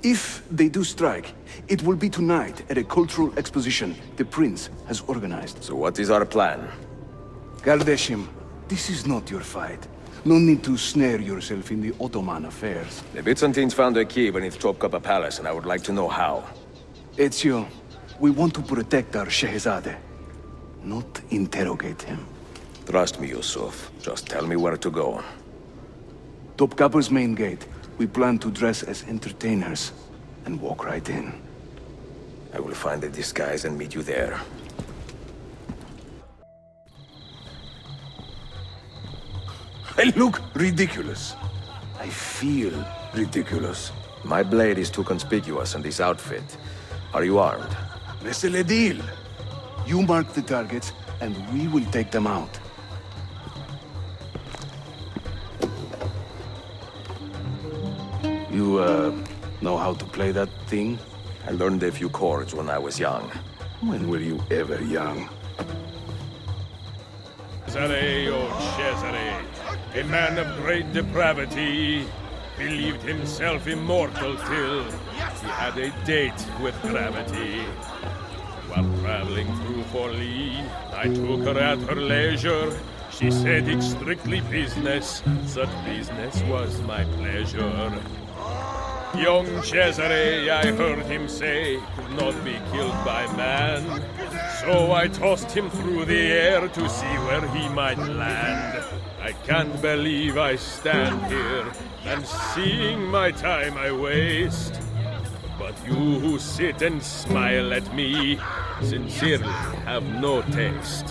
If they do strike, it will be tonight at a cultural exposition the prince has organized. So what is our plan? Galdeshim, this is not your fight. No need to snare yourself in the Ottoman affairs. The Byzantines found a key beneath Topkapi Palace, and I would like to know how. Ezio, we want to protect our Shehzade, not interrogate him. Trust me, Yusuf. Just tell me where to go. Topkapi's main gate. We plan to dress as entertainers and walk right in. I will find a disguise and meet you there. I look ridiculous. I feel ridiculous. My blade is too conspicuous in this outfit. Are you armed? C'est le deal. You mark the targets, and we will take them out. You, know how to play that thing? I learned a few chords when I was young. When were you ever young? Cesare, oh Cesare, a man of great depravity, believed himself immortal till he had a date with gravity. While traveling through Forlì, I took her at her leisure. She said it's strictly business, such business was my pleasure. Young Cesare, I heard him say, could not be killed by man. So I tossed him through the air to see where he might land. I can't believe I stand here and seeing my time I waste. But you who sit and smile at me, sincerely have no taste.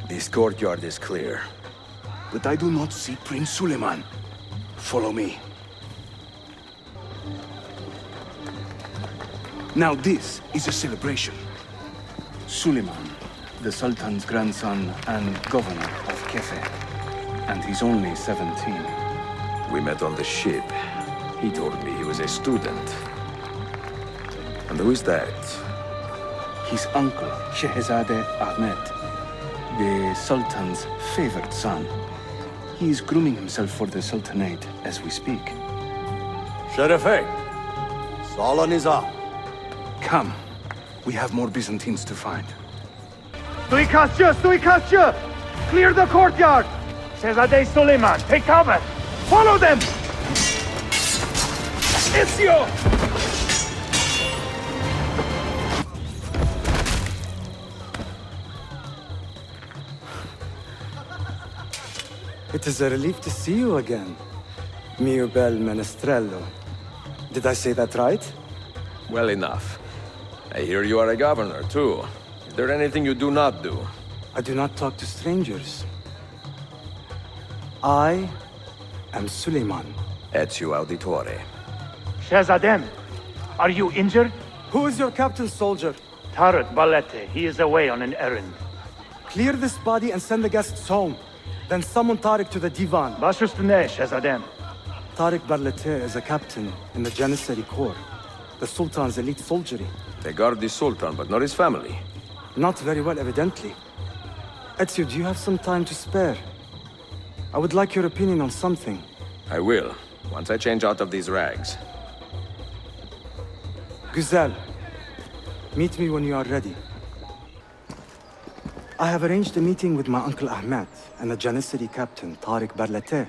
This courtyard is clear. But I do not see Prince Suleiman. Follow me. Now this is a celebration. Suleiman, the Sultan's grandson and governor of Kefe. And he's only 17. We met on the ship. He told me he was a student. And who is that? His uncle, Shehzade Ahmed, the Sultan's favored son. He is grooming himself for the Sultanate as we speak. Sherife, Salah Nizam. Come. We have more Byzantines to find. Suikastçı! Clear the courtyard! Shehzade Suleiman, take cover! Follow them! Ezio! It is a relief to see you again, mio bel menestrello. Did I say that right? Well enough. I hear you are a governor, too. Is there anything you do not do? I do not talk to strangers. I am Suleiman. Ezio Auditore. Shehzadem, are you injured? Who is your captain, soldier? Tarek Balete. He is away on an errand. Clear this body and send the guests home. Then summon Tarek to the divan. Baş üstüne, Shehzadem. Tarek Barlete is a captain in the Janissary Corps, the Sultan's elite soldiery. They guard the Sultan, but not his family. Not very well, evidently. Ezio, do you have some time to spare? I would like your opinion on something. I will, once I change out of these rags. Güzel. Meet me when you are ready. I have arranged a meeting with my uncle Ahmed and the Janissary captain, Tarek Barlete.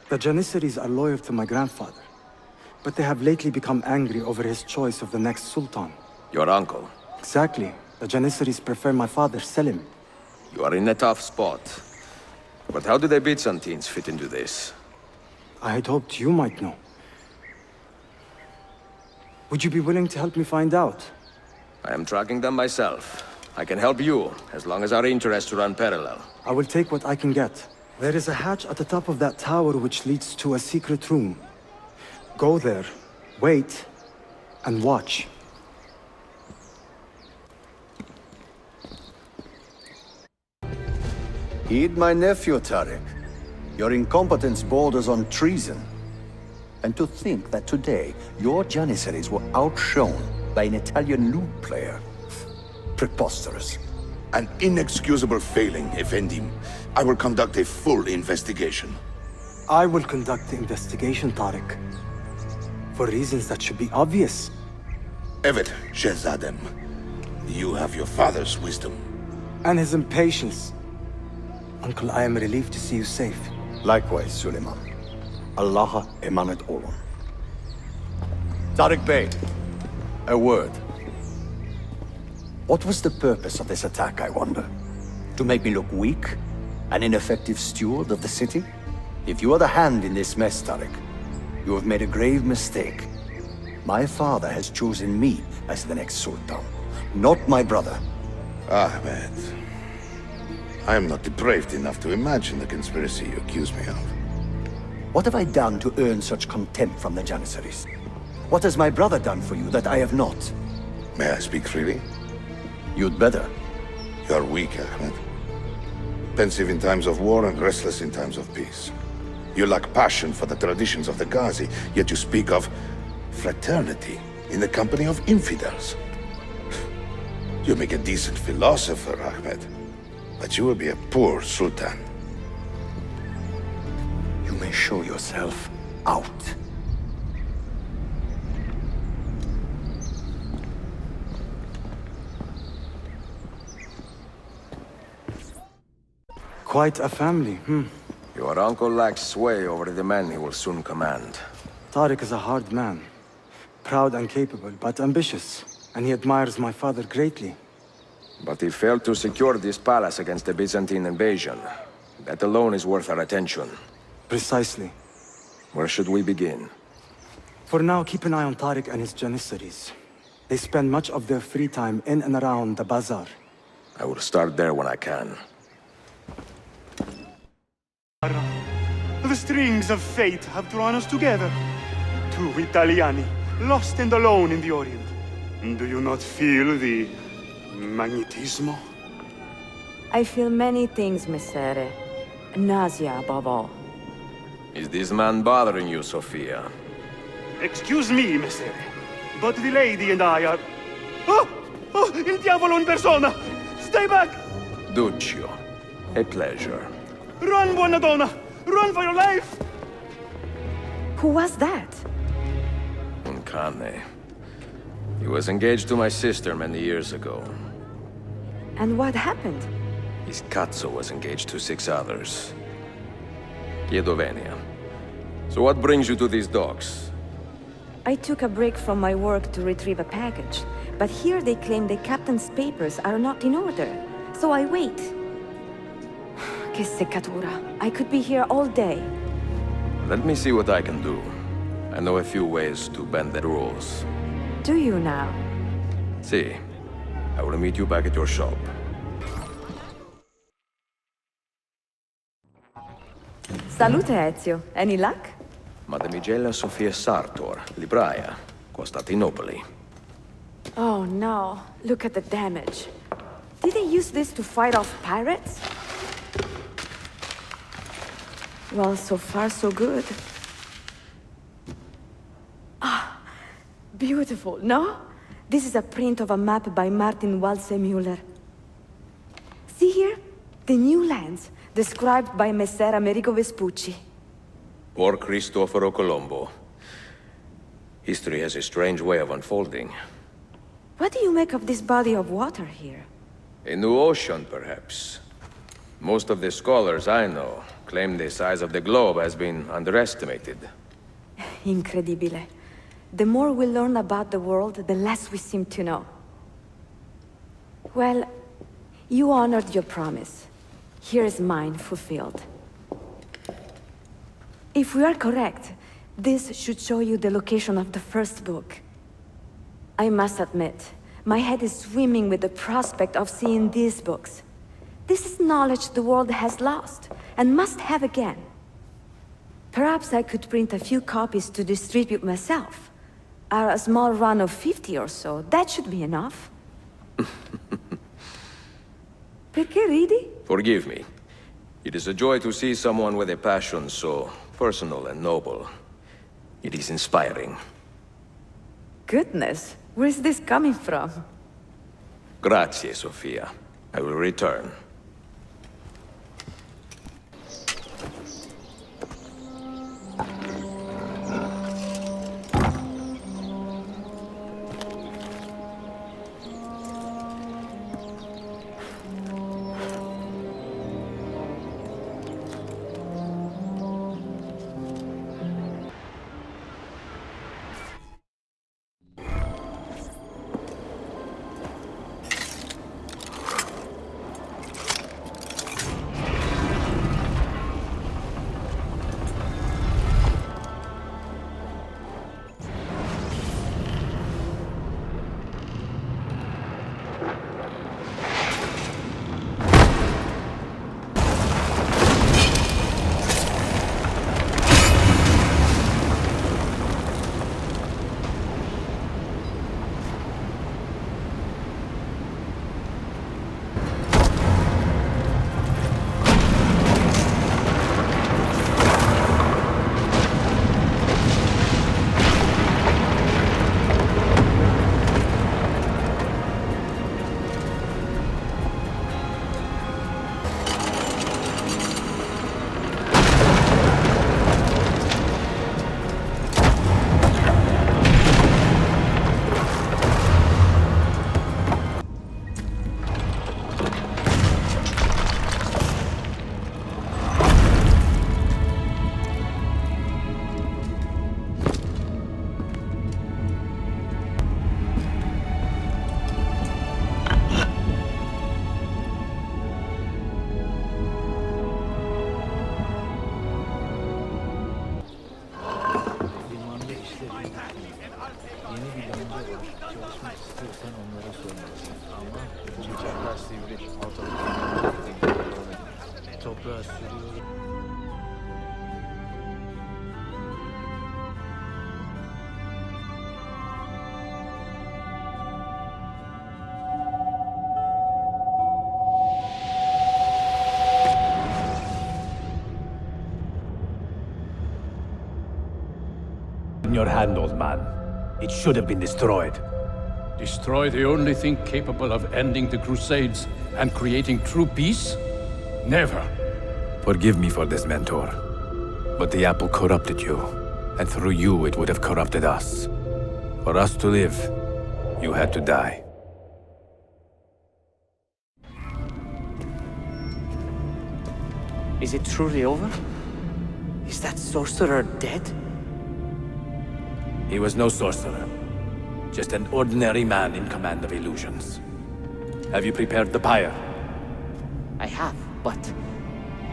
The Janissaries are loyal to my grandfather, but they have lately become angry over his choice of the next Sultan. Your uncle? Exactly. The Janissaries prefer my father, Selim. You are in a tough spot. But how do the Byzantines fit into this? I had hoped you might know. Would you be willing to help me find out? I am tracking them myself. I can help you, as long as our interests run parallel. I will take what I can get. There is a hatch at the top of that tower which leads to a secret room. Go there, wait, and watch. Heed my nephew, Tarek. Your incompetence borders on treason. And to think that today, your Janissaries were outshone by an Italian lute player. Preposterous. An inexcusable failing, Effendim. I will conduct a full investigation. I will conduct the investigation, Tarek. For reasons that should be obvious. Evet, Shehzadem. You have your father's wisdom. And his impatience. Uncle, I am relieved to see you safe. Likewise, Suleiman. Allah emanet olun. Tarek Bey, a word. What was the purpose of this attack, I wonder? To make me look weak? An ineffective steward of the city? If you are the hand in this mess, Tarek, you have made a grave mistake. My father has chosen me as the next Sultan, not my brother. Ahmed. I am not depraved enough to imagine the conspiracy you accuse me of. What have I done to earn such contempt from the Janissaries? What has my brother done for you that I have not? May I speak freely? You'd better. You are weak, Ahmed. Pensive in times of war and restless in times of peace. You lack passion for the traditions of the Ghazi, yet you speak of fraternity in the company of infidels. You make a decent philosopher, Ahmed, but you will be a poor sultan. You may show yourself out. Quite a family, Your uncle lacks sway over the men he will soon command. Tarek is a hard man. Proud and capable, but ambitious. And he admires my father greatly. But he failed to secure this palace against the Byzantine invasion. That alone is worth our attention. Precisely. Where should we begin? For now, keep an eye on Tarek and his Janissaries. They spend much of their free time in and around the bazaar. I will start there when I can. the strings of fate have drawn us together. Two Italiani, lost and alone in the Orient. Do you not feel the magnetismo? I feel many things, Messere. Nausea above all. Is this man bothering you, Sophia? Excuse me, Messere, but the lady and I are... Oh! Oh, il diavolo in persona! Stay back! Duccio, a pleasure. Run, buona donna! Run for your life! Who was that? Un cane. He was engaged to my sister many years ago. And what happened? His cazzo was engaged to 6 others. Chiedo venia. So what brings you to these docks? I took a break from my work to retrieve a package, but here they claim the captain's papers are not in order, so I wait. Che seccatura. I could be here all day. Let me see what I can do. I know a few ways to bend the rules. Do you now? See, I will meet you back at your shop. Salute, Ezio. Any luck? Mademoiselle Sofia Sartor, libraia, Costantinopoli. Oh no, look at the damage. Did they use this to fight off pirates? Well, so far so good. Ah, beautiful, no? This is a print of a map by Martin Walsemuller. See here? The new lands, described by Messer Amerigo Vespucci. Or Cristoforo Colombo. History has a strange way of unfolding. What do you make of this body of water here? A new ocean, perhaps. Most of the scholars I know claim the size of the globe has been underestimated. Incredibile. The more we learn about the world, the less we seem to know. Well, you honored your promise. Here is mine fulfilled. If we are correct, this should show you the location of the first book. I must admit, my head is swimming with the prospect of seeing these books. This is knowledge the world has lost, and must have again. Perhaps I could print a few copies to distribute myself. A small run of 50 or so, that should be enough. Perché ridi? Forgive me. It is a joy to see someone with a passion so personal and noble. It is inspiring. Goodness, where is this coming from? Grazie, Sofia. I will return. in your hand, old man. It should have been destroyed. Destroy the only thing capable of ending the Crusades and creating true peace? Never. Forgive me for this, Mentor. But the apple corrupted you, and through you it would have corrupted us. For us to live, you had to die. Is it truly over? Is that sorcerer dead? He was no sorcerer. Just an ordinary man in command of illusions. Have you prepared the pyre? I have, but...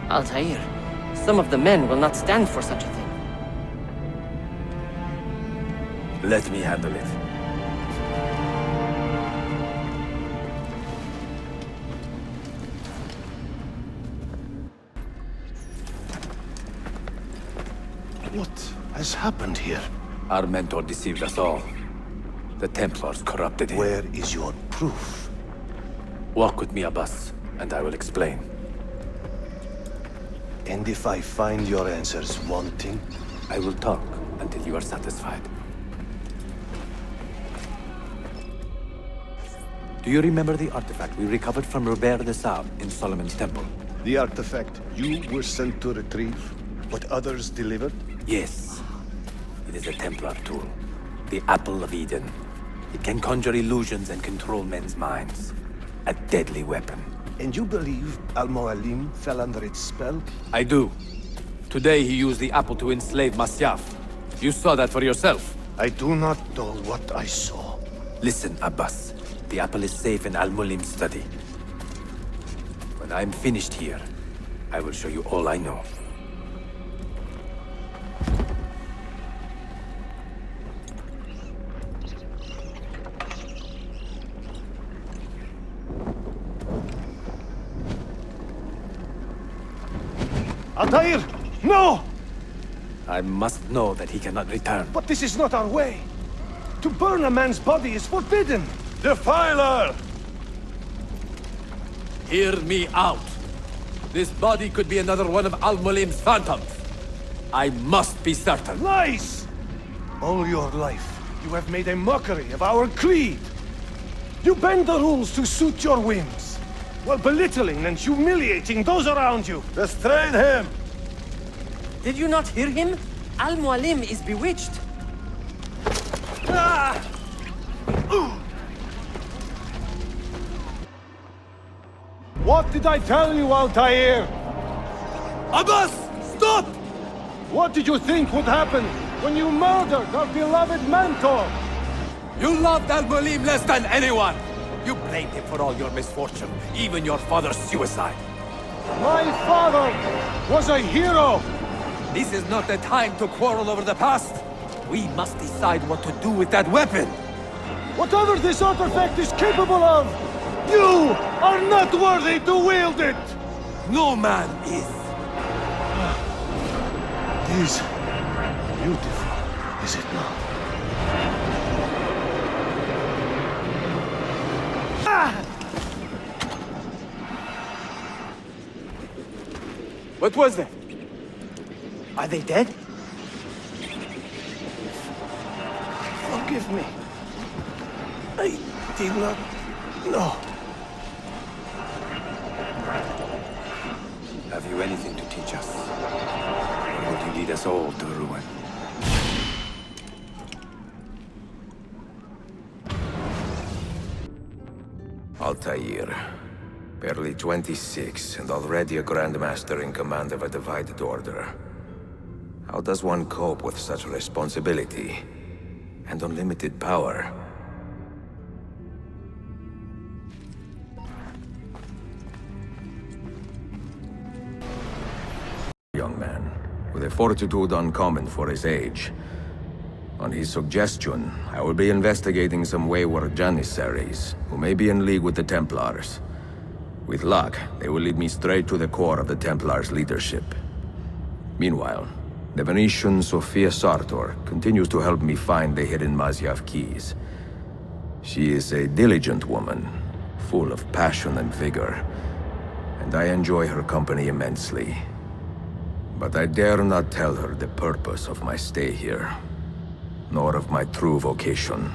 Altair, some of the men will not stand for such a thing. Let me handle it. What has happened here? Our mentor deceived us all. The Templars corrupted him. Where is your proof? Walk with me, Abbas, and I will explain. And if I find your answers wanting? I will talk until you are satisfied. Do you remember the artifact we recovered from Robert de Sable in Solomon's temple? The artifact you were sent to retrieve, but others delivered? Yes. It is a Templar tool. The Apple of Eden. It can conjure illusions and control men's minds. A deadly weapon. And you believe Al-Mualim fell under its spell? I do. Today he used the apple to enslave Masyaf. You saw that for yourself. I do not know what I saw. Listen, Abbas. The apple is safe in Al-Mulim's study. When I'm finished here, I will show you all I know. Altair! No! I must know that he cannot return. But this is not our way. To burn a man's body is forbidden. Defiler! Hear me out. This body could be another one of Al-Mulim's phantoms. I must be certain. Lies! All your life, you have made a mockery of our creed. You bend the rules to suit your whims, while belittling and humiliating those around you. Restrain him! Did you not hear him? Al-Mualim is bewitched. Ah! What did I tell you, Altair? Abbas! Stop! What did you think would happen when you murdered our beloved mentor? You loved Al-Mulim less than anyone! You blamed him for all your misfortune, even your father's suicide. My father was a hero! This is not the time to quarrel over the past. We must decide what to do with that weapon. Whatever this artifact is capable of, you are not worthy to wield it! No man is. It is beautiful, is it not? What was that? Are they dead? Forgive me. I did not know. Have you anything to teach us? Or would you lead us all to ruin? Altair. Barely 26, and already a Grand Master in command of a divided order. How does one cope with such responsibility and unlimited power? Young man, with a fortitude uncommon for his age. On his suggestion, I will be investigating some wayward Janissaries who may be in league with the Templars. With luck, they will lead me straight to the core of the Templars' leadership. Meanwhile, the Venetian Sophia Sartor continues to help me find the hidden Masyaf keys. She is a diligent woman, full of passion and vigor, and I enjoy her company immensely. But I dare not tell her the purpose of my stay here. nor of my true vocation.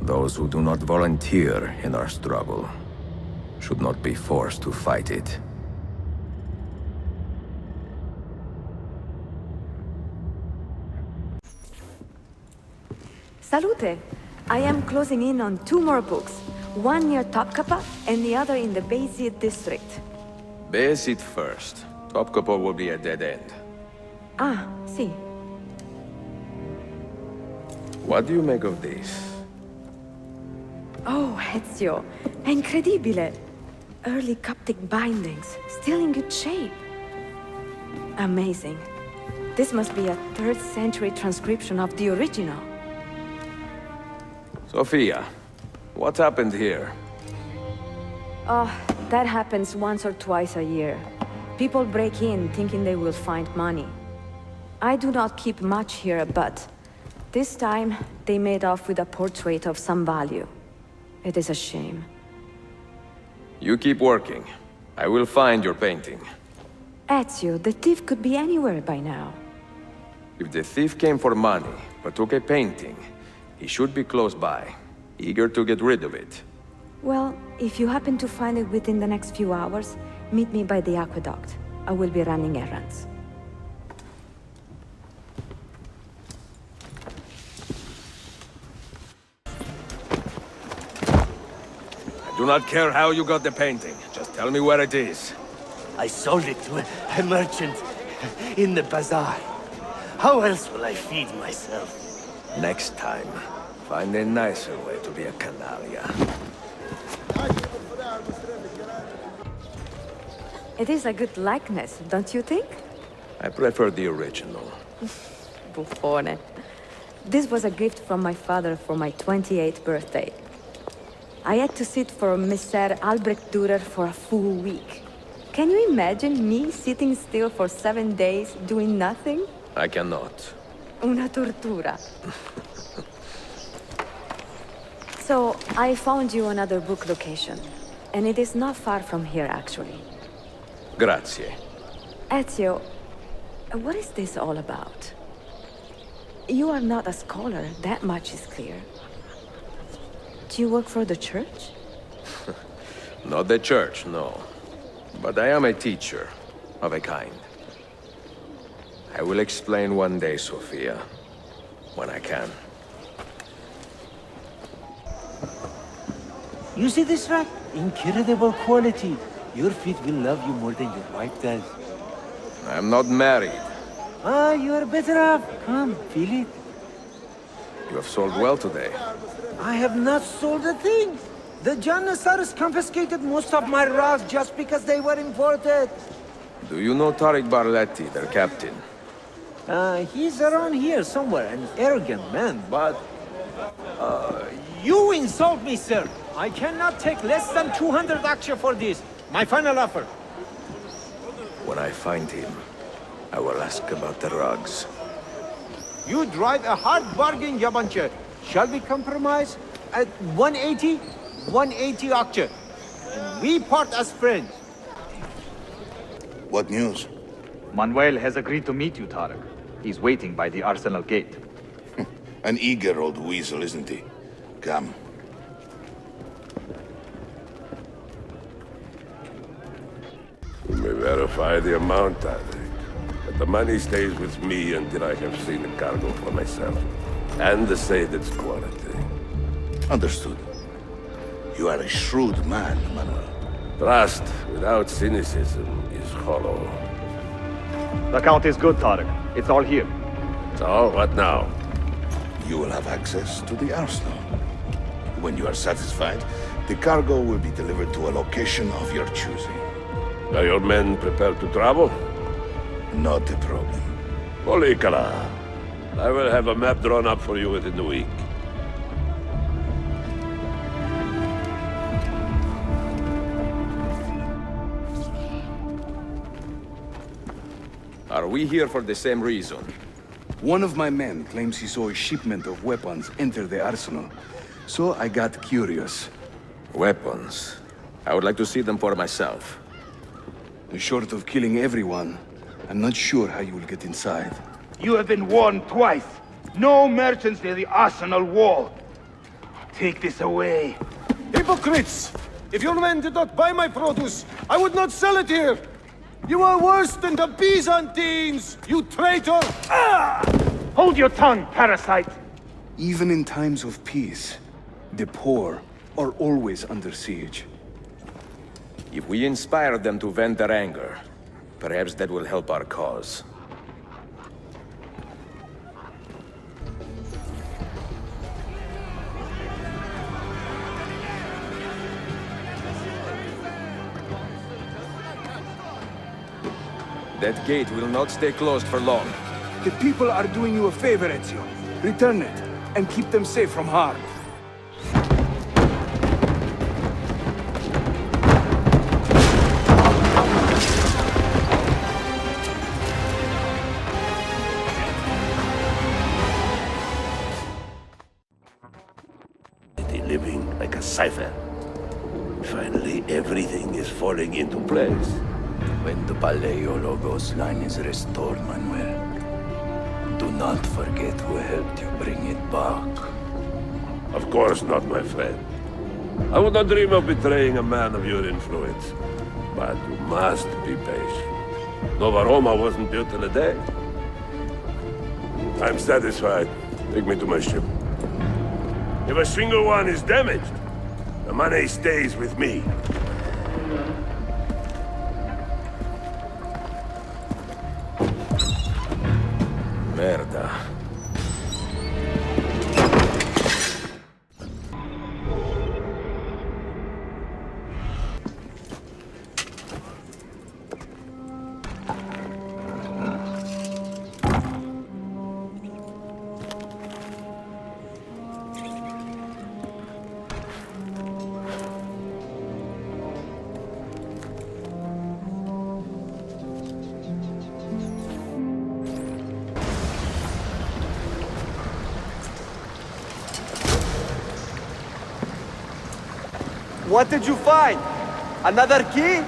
Those who do not volunteer in our struggle should not be forced to fight it. Salute! I am closing in on 2 more books. One near Topkapi and the other in the Bayezid district. Bayezid first. Topkapi will be a dead end. Ah, see. What do you make of this? Oh, Ezio. Incredibile. Early Coptic bindings, still in good shape. Amazing. This must be a 3rd century transcription of the original. Sophia, what happened here? Oh, that happens once or twice a year. People break in thinking they will find money. I do not keep much here, but this time they made off with a portrait of some value. It is a shame. You keep working. I will find your painting. Ezio, the thief could be anywhere by now. If the thief came for money, but took a painting, he should be close by, eager to get rid of it. Well, if you happen to find it within the next few hours, meet me by the aqueduct. I will be running errands. I do not care how you got the painting. Just tell me where it is. I sold it to a merchant in the bazaar. How else will I feed myself? Next time, find a nicer way to be a canaglia. It is a good likeness, don't you think? I prefer the original. Buffone. This was a gift from my father for my 28th birthday. I had to sit for Messer Albrecht Dürer for a full week. Can you imagine me sitting still for 7 days, doing nothing? I cannot. Una tortura. So, I found you another book location. And it is not far from here, actually. Grazie. Ezio, what is this all about? You are not a scholar, that much is clear. Do you work for the church? Not the church, no. But I am a teacher, of a kind. I will explain one day, Sophia. When I can. You see this rack? Incredible quality. Your feet will love you more than your wife does. I'm not married. Ah, you are better off. Come, feel it. You have sold well today. I have not sold a thing. The Janissaries confiscated most of my rugs just because they were imported. Do you know Tariq Barletti, their captain? He's around here somewhere, an arrogant man, but... you insult me, sir. I cannot take less than 200 aksha for this. My final offer. When I find him, I will ask about the rugs. You drive a hard bargain, Yabanche. Shall we compromise at 180? 180 aksha. And we part as friends. What news? Manuel has agreed to meet you, Tarek. He's waiting by the arsenal gate. An eager old weasel, isn't he? Come. You may verify the amount, I think. But the money stays with me until I have seen the cargo for myself. And to say its quality. Understood. You are a shrewd man, Manuel. Trust without cynicism is hollow. The count is good, Tarek. It's all here. So, what now? You will have access to the arsenal. When you are satisfied, the cargo will be delivered to a location of your choosing. Are your men prepared to travel? Not a problem. Polikara, I will have a map drawn up for you within the week. Are we here for the same reason? One of my men claims he saw a shipment of weapons enter the arsenal. So I got curious. Weapons? I would like to see them for myself. Short of killing everyone, I'm not sure how you will get inside. You have been warned twice. No merchants near the arsenal wall. Take this away. Hypocrites! If your men did not buy my produce, I would not sell it here! You are worse than the Byzantines, you traitor! Ah! Hold your tongue, parasite! Even in times of peace, the poor are always under siege. If we inspire them to vent their anger, perhaps that will help our cause. That gate will not stay closed for long. The people are doing you a favor, Ezio. Return it, and keep them safe from harm. Living like a cipher. Finally, everything is falling into place. When the Paleologos line is restored, Manuel, do not forget who helped you bring it back. Of course not, my friend. I would not dream of betraying a man of your influence. But you must be patient. Nova Roma wasn't built in a day. I'm satisfied. Take me to my ship. If a single one is damaged, the money stays with me. Merda. What did you find? Another key?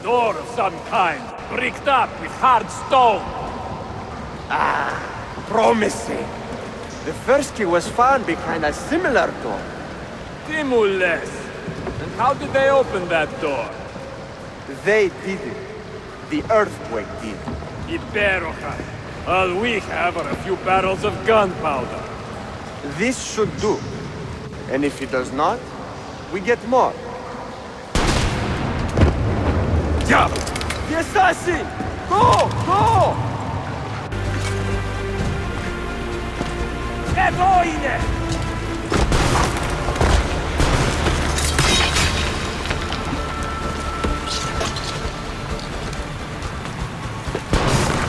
Door of some kind, bricked up with hard stone. Ah, promising. The first key was found behind a similar door. Timules. And how did they open that door? They did it. The earthquake did. Iberoja. All we have are a few barrels of gunpowder. This should do. And if it does not, we get more. Diablo! The assassin! Go! Go! Evoide!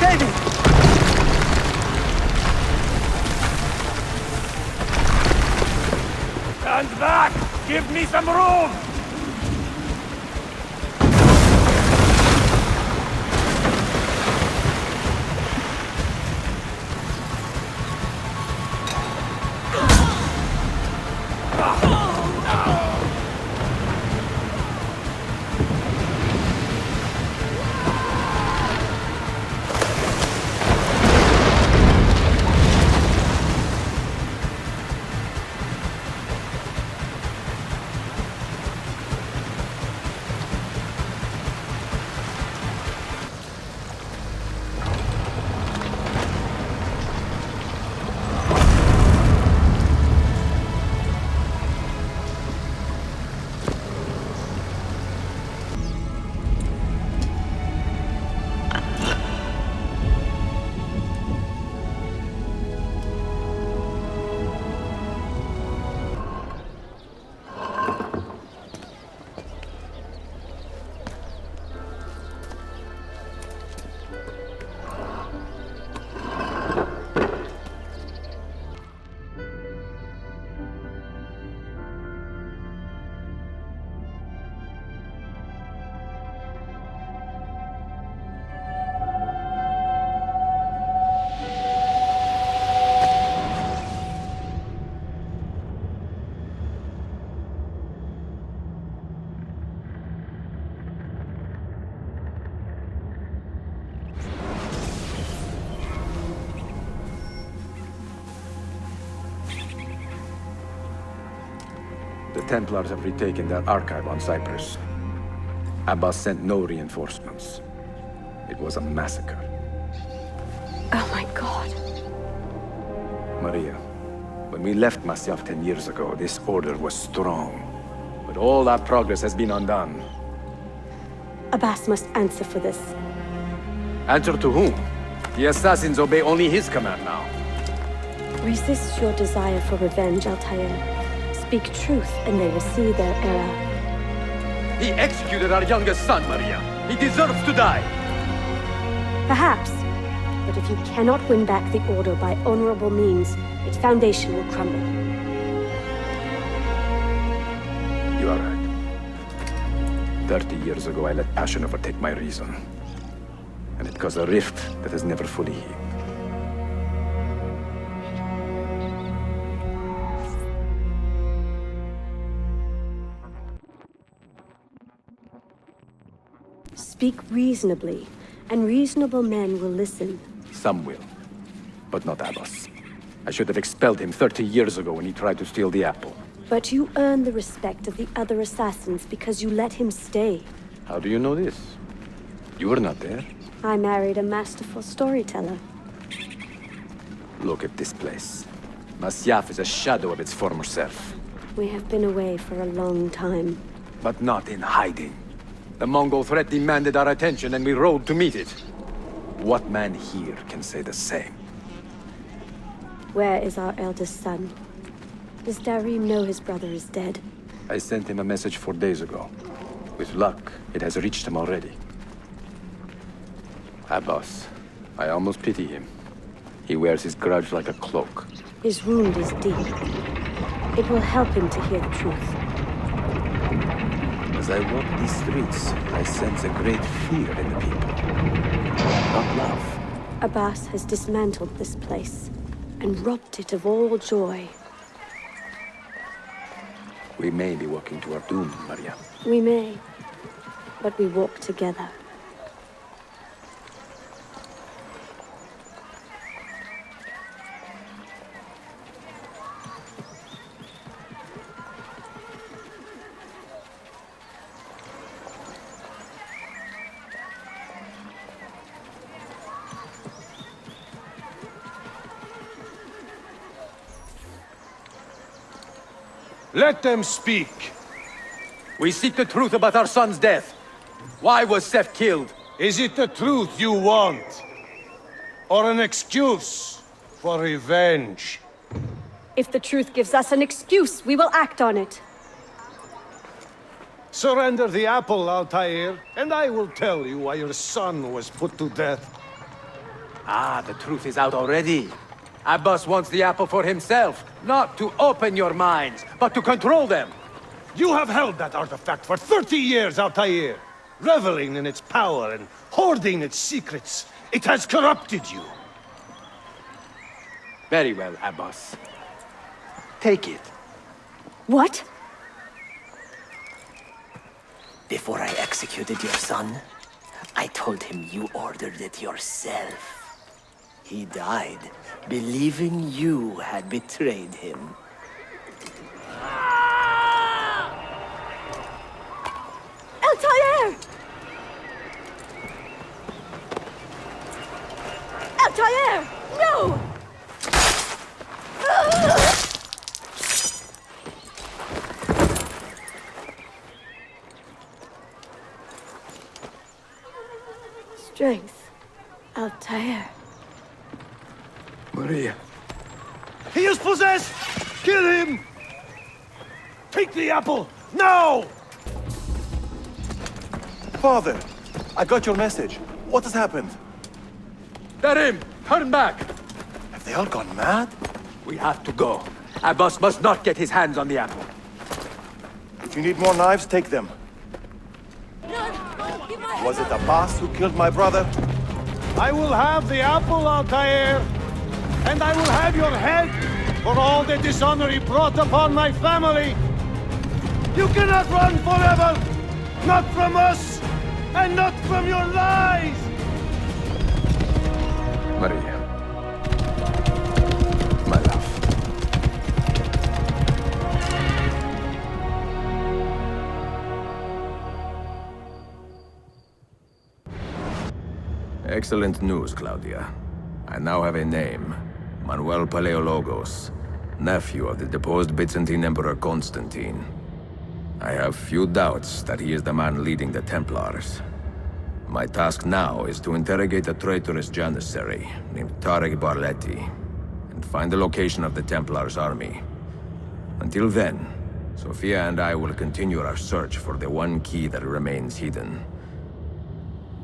David! Stand back! Give me some room! Templars have retaken their archive on Cyprus. Abbas sent no reinforcements. It was a massacre. Oh my god. Maria, when we left Masyaf 10 years ago, this order was strong. But all that progress has been undone. Abbas must answer for this. Answer to whom? The assassins obey only his command now. Resist your desire for revenge, Altair. Speak truth, and they will see their error. He executed our youngest son, Maria. He deserves to die. Perhaps. But if you cannot win back the Order by honorable means, its foundation will crumble. You are right. 30 years ago, I let passion overtake my reason. And it caused a rift that has never fully healed. Speak reasonably, and reasonable men will listen. Some will, but not Abbas. I should have expelled him 30 years ago when he tried to steal the apple. But you earn the respect of the other assassins because you let him stay. How do you know this? You were not there. I married a masterful storyteller. Look at this place. Masyaf is a shadow of its former self. We have been away for a long time. But not in hiding. The Mongol threat demanded our attention and we rode to meet it. What man here can say the same? Where is our eldest son? Does Darim know his brother is dead? I sent him a message 4 days ago. With luck, it has reached him already. Abbas, I almost pity him. He wears his grudge like a cloak. His wound is deep. It will help him to hear the truth. As I walk these streets, I sense a great fear in the people. Not love. Abbas has dismantled this place and robbed it of all joy. We may be walking to our doom, Maria. We may, but we walk together. Let them speak. We seek the truth about our son's death. Why was Seth killed? Is it the truth you want? Or an excuse for revenge? If the truth gives us an excuse, we will act on it. Surrender the apple, Altair, and I will tell you why your son was put to death. Ah, the truth is out already. Abbas wants the apple for himself, not to open your minds, but to control them. You have held that artifact for 30 years, Altair, reveling in its power and hoarding its secrets. It has corrupted you. Very well, Abbas. Take it. What? Before I executed your son, I told him you ordered it yourself. He died, believing you had betrayed him. Altair! Altair! No! Strength. Altair. Maria. He is possessed! Kill him! Take the apple, now! Father, I got your message. What has happened? Darim, turn back! Have they all gone mad? We have to go. Abbas must not get his hands on the apple. If you need more knives, take them. Was it Abbas who killed my brother? I will have the apple, Altair, and I will have your head for all the dishonor he brought upon my family. You cannot run forever! Not from us, and not from your lies! Maria. My love. Excellent news, Claudia. I now have a name. Manuel Paleologos, nephew of the deposed Byzantine Emperor Constantine. I have few doubts that he is the man leading the Templars. My task now is to interrogate a traitorous janissary named Tarek Barleti, and find the location of the Templars' army. Until then, Sophia and I will continue our search for the one key that remains hidden.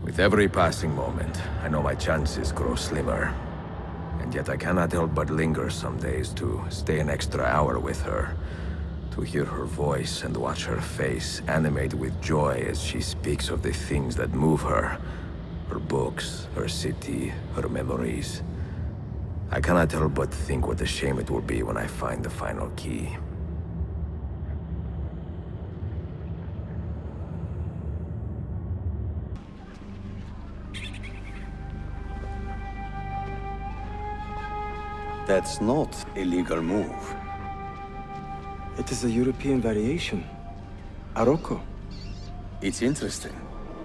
With every passing moment, I know my chances grow slimmer. And yet I cannot help but linger some days to stay an extra hour with her. To hear her voice and watch her face animate with joy as she speaks of the things that move her. Her books, her city, her memories. I cannot help but think what a shame it will be when I find the final key. That's not a legal move. It is a European variation. Aroko. It's interesting,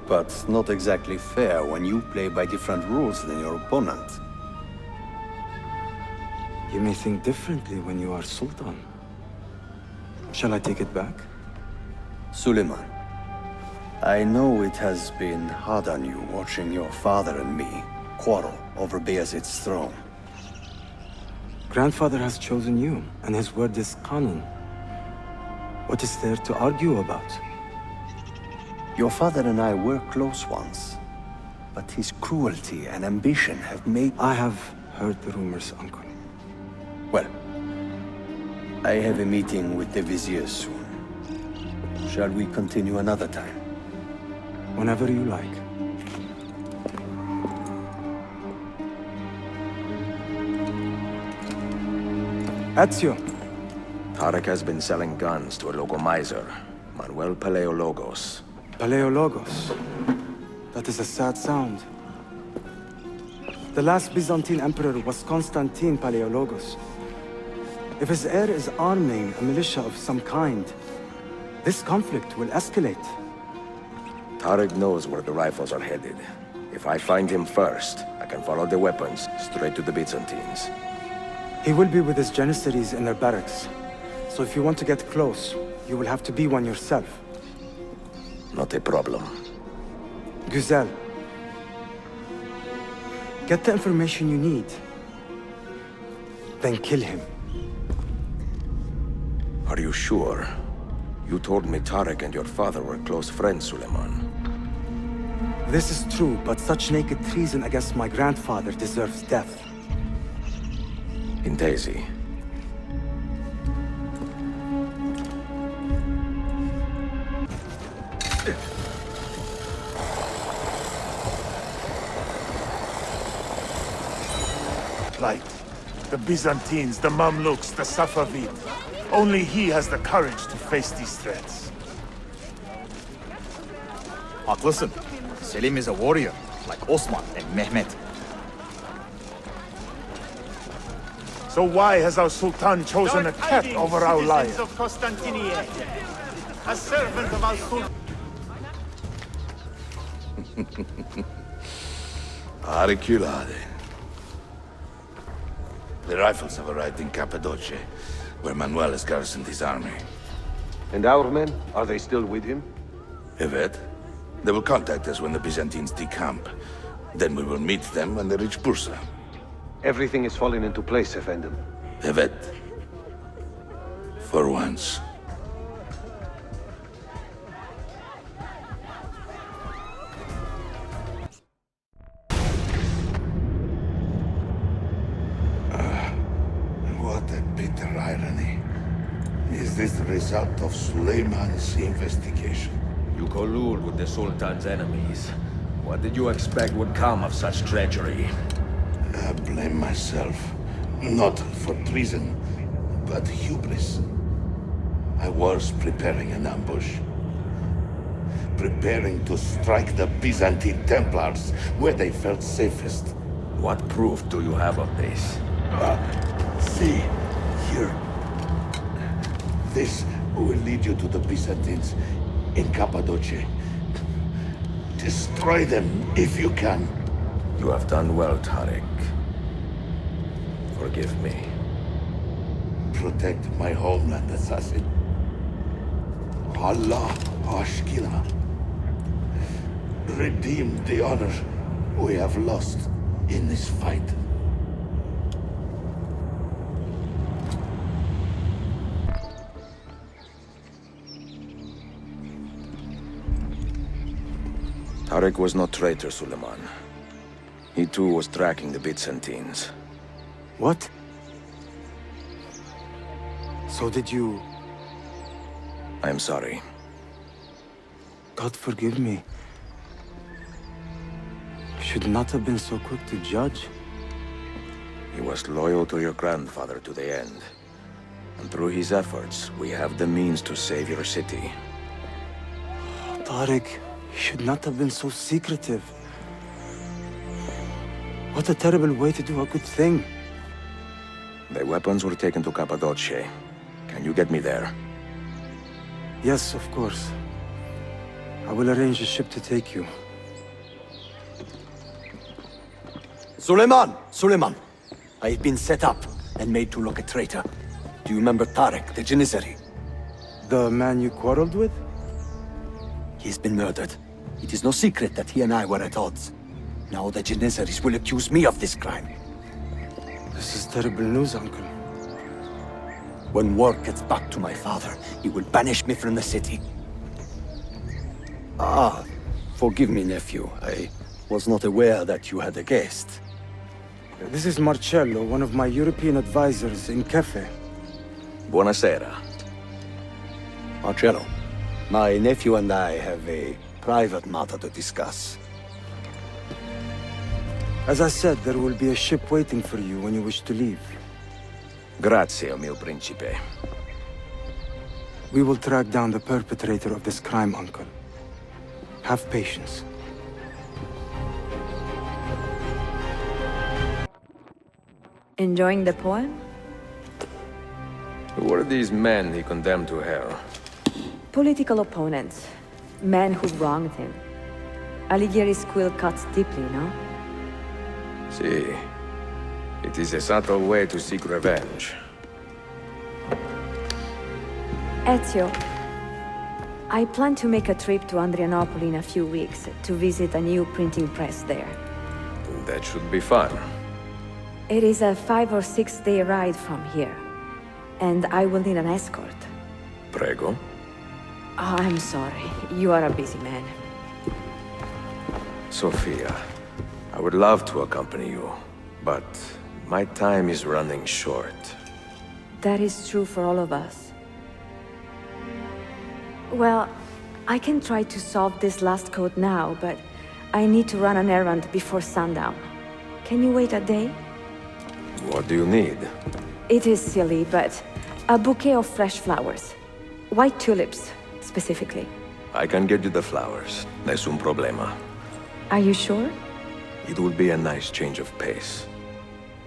but not exactly fair when you play by different rules than your opponent. You may think differently when you are Sultan. Shall I take it back? Suleiman, I know it has been hard on you watching your father and me quarrel over Bayezid's throne. Grandfather has chosen you, and his word is canon. What is there to argue about? Your father and I were close once, but his cruelty and ambition have made... I have heard the rumors, Uncle. Well, I have a meeting with the Vizier soon. Shall we continue another time? Whenever you like. Ezio. Tarek has been selling guns to a local miser, Manuel Paleologos. Paleologos? That is a sad sound. The last Byzantine emperor was Constantine Paleologos. If his heir is arming a militia of some kind, this conflict will escalate. Tarek knows where the rifles are headed. If I find him first, I can follow the weapons straight to the Byzantines. He will be with his janissaries in their barracks. So if you want to get close, you will have to be one yourself. Not a problem. Güzel. Get the information you need. Then kill him. Are you sure? You told me Tarek and your father were close friends, Suleiman. This is true, but such naked treason against my grandfather deserves death. Intesi. Right. The Byzantines, the Mamluks, the Safavid. Only he has the courage to face these threats. Haklısın. Selim is a warrior, like Osman and Mehmet. So why has our Sultan chosen a cat over our lion? Of Constantiniye, a servant of our Sultan. Auriculade. The rifles have arrived in Cappadocia, where Manuel has garrisoned his army. And our men? Are they still with him? Evet. They will contact us when the Byzantines decamp. Then we will meet them when they reach Bursa. Everything is falling into place, Effendim. Evet. For once. What a bitter irony. Is this the result of Suleiman's investigation? You collude with the Sultan's enemies. What did you expect would come of such treachery? I blame myself. Not for treason, but hubris. I was preparing an ambush. Preparing to strike the Byzantine Templars where they felt safest. What proof do you have of this? See, here. This will lead you to the Byzantines in Cappadocia. Destroy them if you can. You have done well, Tariq. Forgive me. Protect my homeland, assassin. Allah Ashkila. Redeem the honor we have lost in this fight. Tariq was no traitor, Suleiman. He too was tracking the Byzantines. What? So did you... I am sorry. God forgive me. Should not have been so quick to judge. He was loyal to your grandfather to the end. And through his efforts, we have the means to save your city. Tariq, you should not have been so secretive. What a terrible way to do a good thing. The weapons were taken to Cappadocia. Can you get me there? Yes, of course. I will arrange a ship to take you. Suleiman! Suleiman! I've been set up and made to look a traitor. Do you remember Tariq, the Janissary? The man you quarreled with? He's been murdered. It is no secret that he and I were at odds. Now the Janissaries will accuse me of this crime. This is terrible news, Uncle. When word gets back to my father, he will banish me from the city. Ah, forgive me, nephew. I was not aware that you had a guest. This is Marcello, one of my European advisors in Cafe. Buonasera. Marcello, my nephew and I have a private matter to discuss. As I said, there will be a ship waiting for you when you wish to leave. Grazie, mio principe. We will track down the perpetrator of this crime, Uncle. Have patience. Enjoying the poem? Who were these men he condemned to hell? Political opponents. Men who wronged him. Alighieri's quill cuts deeply, no? See, it is a subtle way to seek revenge. Ezio, I plan to make a trip to Andrianople in a few weeks to visit a new printing press there. That should be fun. It is a 5 or 6 day ride from here, and I will need an escort. Prego. Oh, I'm sorry. You are a busy man. Sophia, I would love to accompany you, but my time is running short. That is true for all of us. Well, I can try to solve this last code now, but I need to run an errand before sundown. Can you wait a day? What do you need? It is silly, but a bouquet of fresh flowers. White tulips, specifically. I can get you the flowers. Nessun problema. Are you sure? It would be a nice change of pace.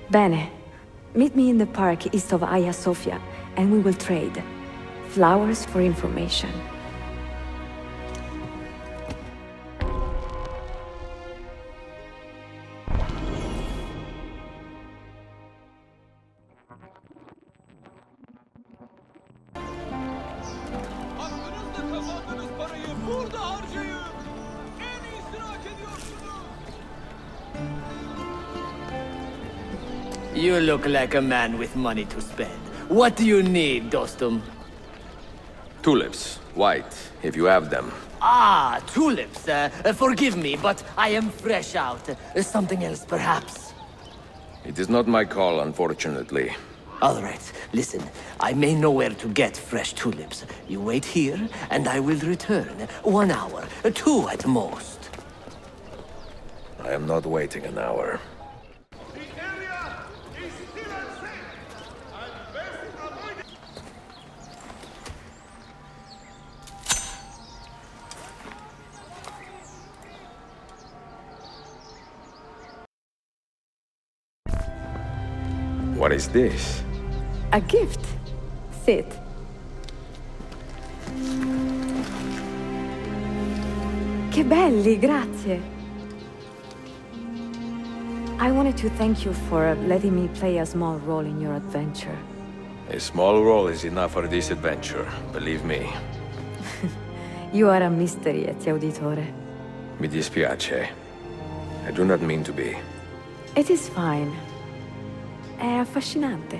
Bene. Meet me in the park east of Hagia Sophia, and we will trade. Flowers for information. You look like a man with money to spend. What do you need, Dostum? Tulips. White, if you have them. Ah, tulips. Forgive me, but I am fresh out. Something else, perhaps? It is not my call, unfortunately. All right, listen. I may know where to get fresh tulips. You wait here, and I will return. 1 hour, 2 at most. I am not waiting an hour. What is this? A gift. Sit. Che belli, grazie. I wanted to thank you for letting me play a small role in your adventure. A small role is enough for this adventure, believe me. You are a mystery, auditore. Mi dispiace. I do not mean to be. It is fine. È affascinante.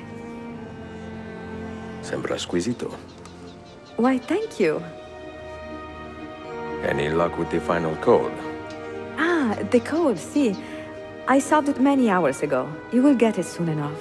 Sembra squisito. Why, thank you. Any luck with the final code? Ah, the code, see. I solved it many hours ago. You will get it soon enough.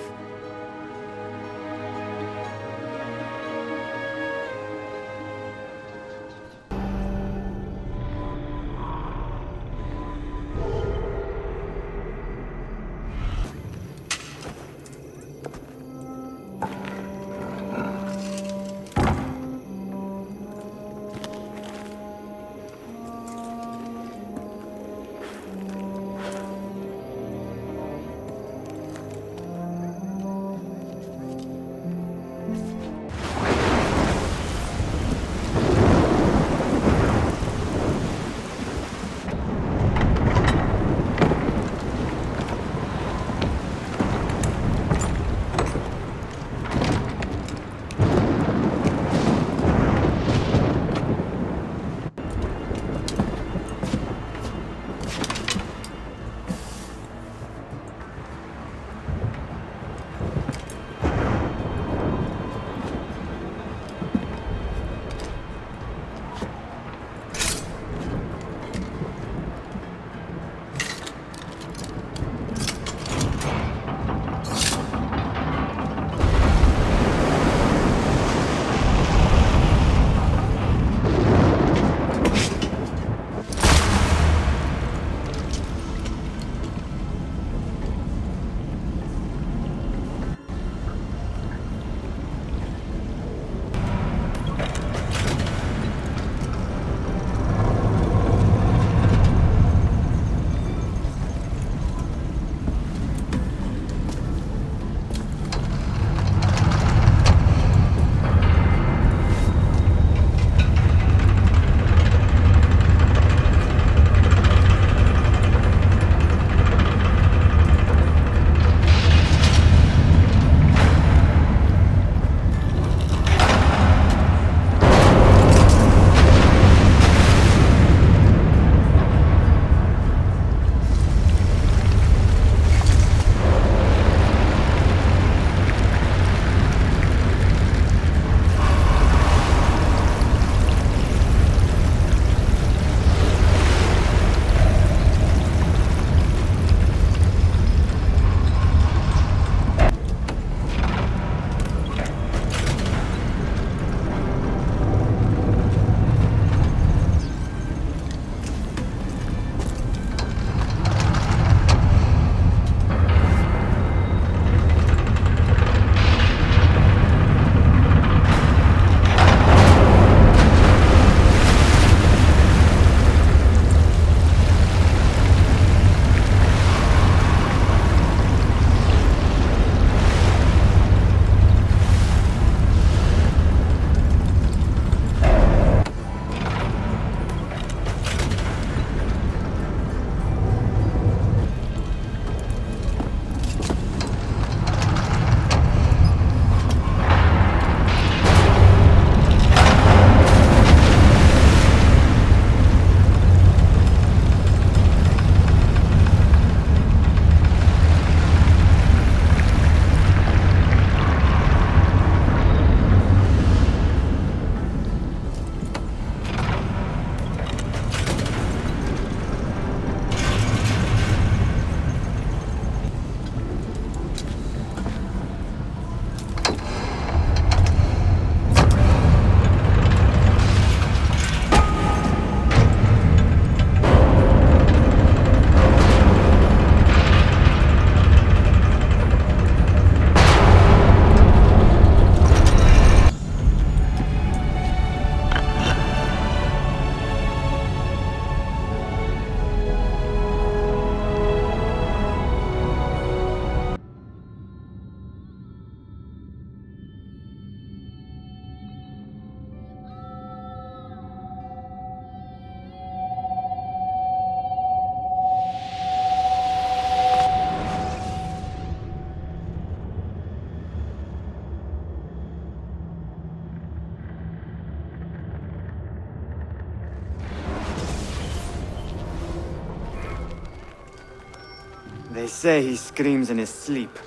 They say he screams in his sleep,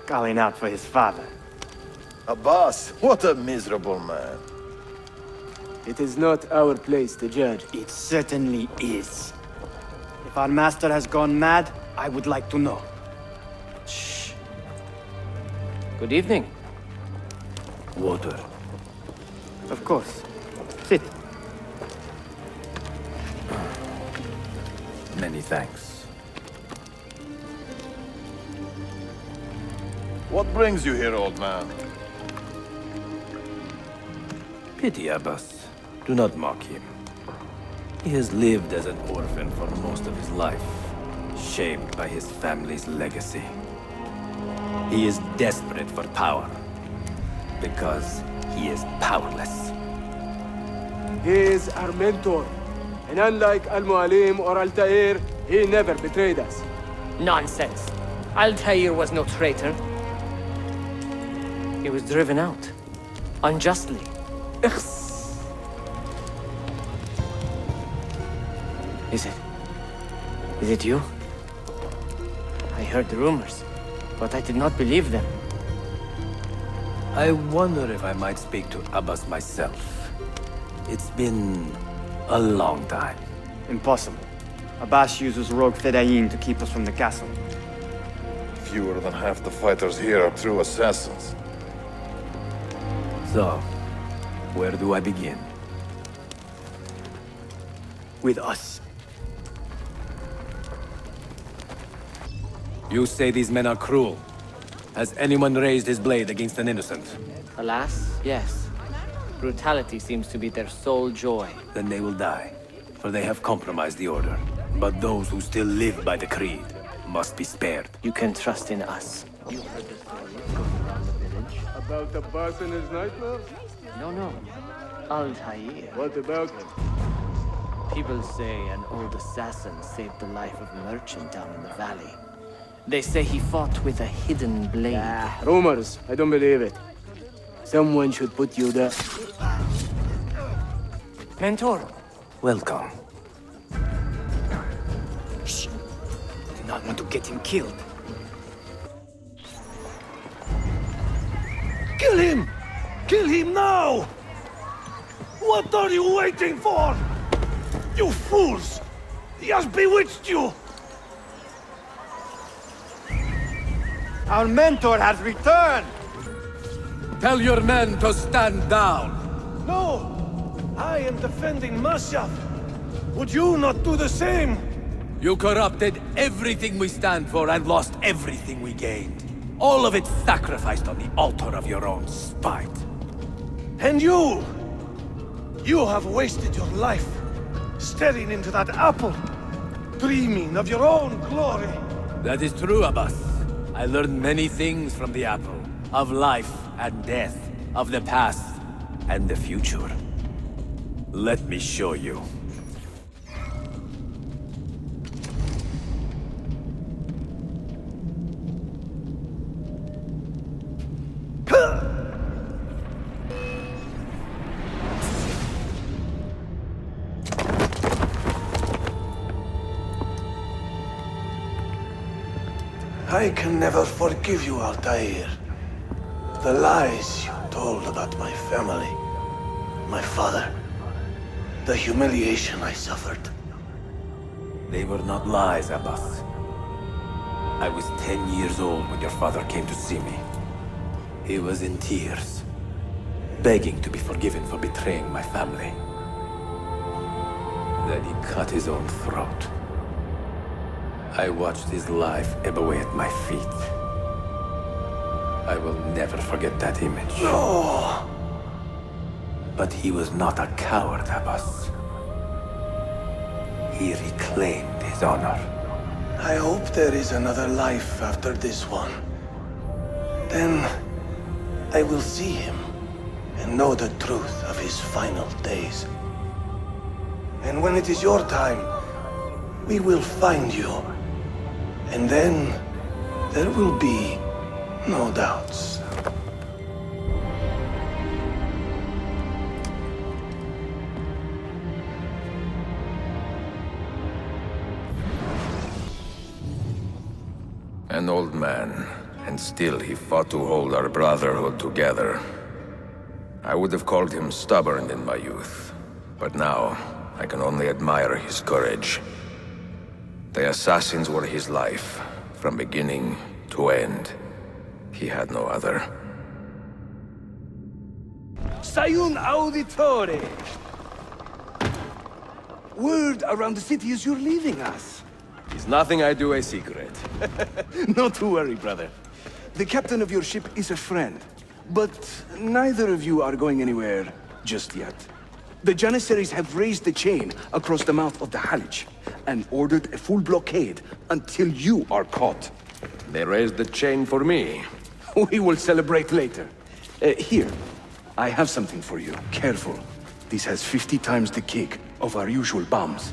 calling out for his father. Abbas, what a miserable man. It is not our place to judge. It certainly is. If our master has gone mad, I would like to know. Shh. Good evening. Water. Of course. Sit. Many thanks. What brings you here, old man? Pity Abbas. Do not mock him. He has lived as an orphan for most of his life, shamed by his family's legacy. He is desperate for power, because he is powerless. He is our mentor. And unlike Al-Mualim or Altair, he never betrayed us. Nonsense. Altair was no traitor. He was driven out. Unjustly. Is it you? I heard the rumors, but I did not believe them. I wonder if I might speak to Abbas myself. It's been a long time. Impossible. Abbas uses rogue Fedayeen to keep us from the castle. Fewer than half the fighters here are true assassins. So, where do I begin? With us. You say these men are cruel. Has anyone raised his blade against an innocent? Alas, yes. Brutality seems to be their sole joy. Then they will die, for they have compromised the Order. But those who still live by the Creed must be spared. You can trust in us. You heard the story going around the village? About the boss and his nightmares? No. Altair. What about him? People say an old assassin saved the life of a merchant down in the valley. They say he fought with a hidden blade. Rumors. I don't believe it. Someone should put you there. Mentor. Welcome. Shh. Do not want to get him killed. Kill him! Kill him now! What are you waiting for? You fools! He has bewitched you! Our mentor has returned! Tell your men to stand down! No! I am defending Masyaf! Would you not do the same? You corrupted everything we stand for and lost everything we gained. All of it sacrificed on the altar of your own spite. And you! You have wasted your life, staring into that apple, dreaming of your own glory. That is true, Abbas. I learned many things from the apple. Of life and death. Of the past and the future. Let me show you. I can never forgive you, Altair. The lies you told about my family, my father, the humiliation I suffered. They were not lies, Abbas. I was 10 years old when your father came to see me. He was in tears, begging to be forgiven for betraying my family. Then he cut his own throat. I watched his life ebb away at my feet. I will never forget that image. No! But he was not a coward, Abbas. He reclaimed his honor. I hope there is another life after this one. Then I will see him and know the truth of his final days. And when it is your time, we will find you. And then there will be no doubts. man, and still he fought to hold our brotherhood together. I would have called him stubborn in my youth, but now I can only admire his courage. The assassins were his life, from beginning to end. He had no other. Sayun Auditore! Word around the city is you're leaving us. Is nothing I do a secret. Not to worry, brother. The captain of your ship is a friend, but neither of you are going anywhere just yet. The Janissaries have raised the chain across the mouth of the Halij and ordered a full blockade until you are caught. They raised the chain for me. We will celebrate later. Here, I have something for you. Careful. This has 50 times the kick of our usual bombs.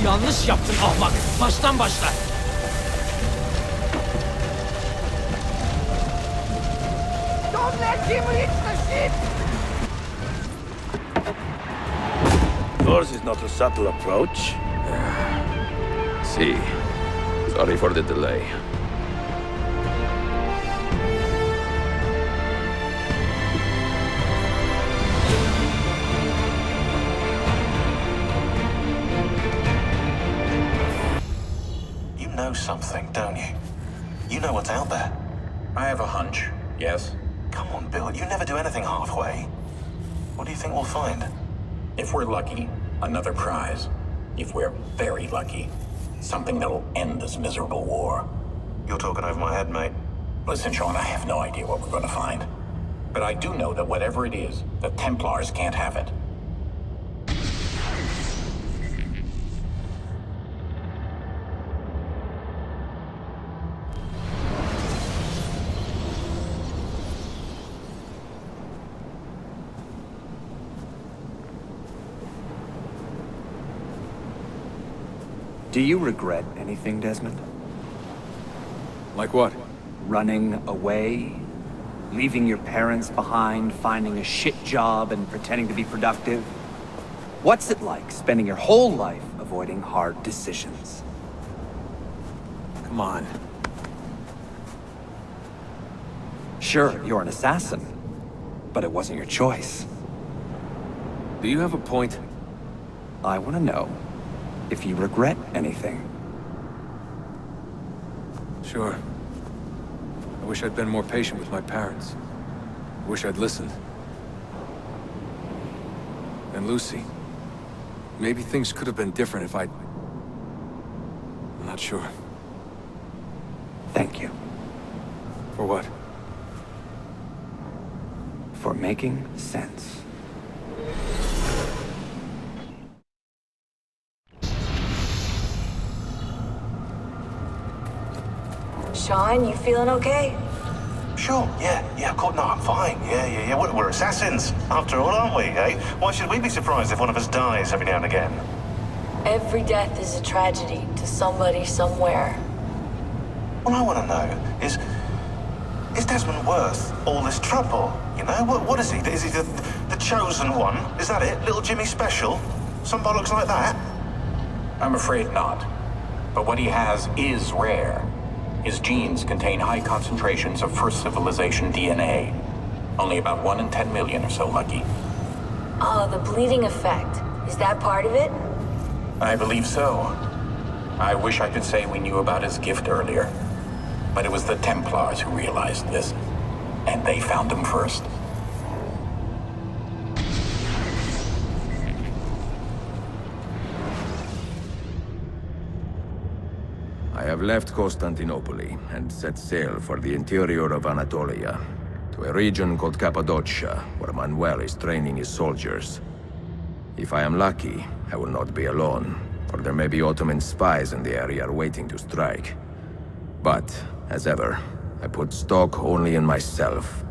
Yanlış yaptın ahmak. Baştan başla. Don't let him reach the ship! Yours is not a subtle approach. See. Sorry for the delay. Know something, don't you? You know what's out there. I have a hunch, yes. Come on, Bill, you never do anything halfway. What do you think we'll find? If we're lucky, another prize. If we're very lucky, something that'll end this miserable war. You're talking over my head, mate. Listen, Sean, I have no idea what we're going to find. But I do know that whatever it is, the Templars can't have it. Do you regret anything, Desmond? Like what? Running away? Leaving your parents behind, finding a shit job and pretending to be productive? What's it like spending your whole life avoiding hard decisions? Come on. Sure, you're an assassin, but it wasn't your choice. Do you have a point? I want to know if you regret anything. Sure. I wish I'd been more patient with my parents. I wish I'd listened. And Lucy. Maybe things could have been different if I'd... I'm not sure. Thank you. For what? For making sense. Sean, you feeling okay? Sure, yeah, of course, no, I'm fine. Yeah. We're assassins, after all, aren't we, eh? Why should we be surprised if one of us dies every now and again? Every death is a tragedy to somebody somewhere. What I want to know is Desmond worth all this trouble? You know, what is he? Is he the chosen one? Is that it? Little Jimmy Special? Some bollocks like that? I'm afraid not. But what he has is rare. His genes contain high concentrations of First Civilization DNA. Only about 1 in 10 million are so lucky. Oh, the bleeding effect. Is that part of it? I believe so. I wish I could say we knew about his gift earlier. But it was the Templars who realized this. And they found him first. I have left Constantinople and set sail for the interior of Anatolia, to a region called Cappadocia, where Manuel is training his soldiers. If I am lucky, I will not be alone, for there may be Ottoman spies in the area waiting to strike. But, as ever, I put stock only in myself,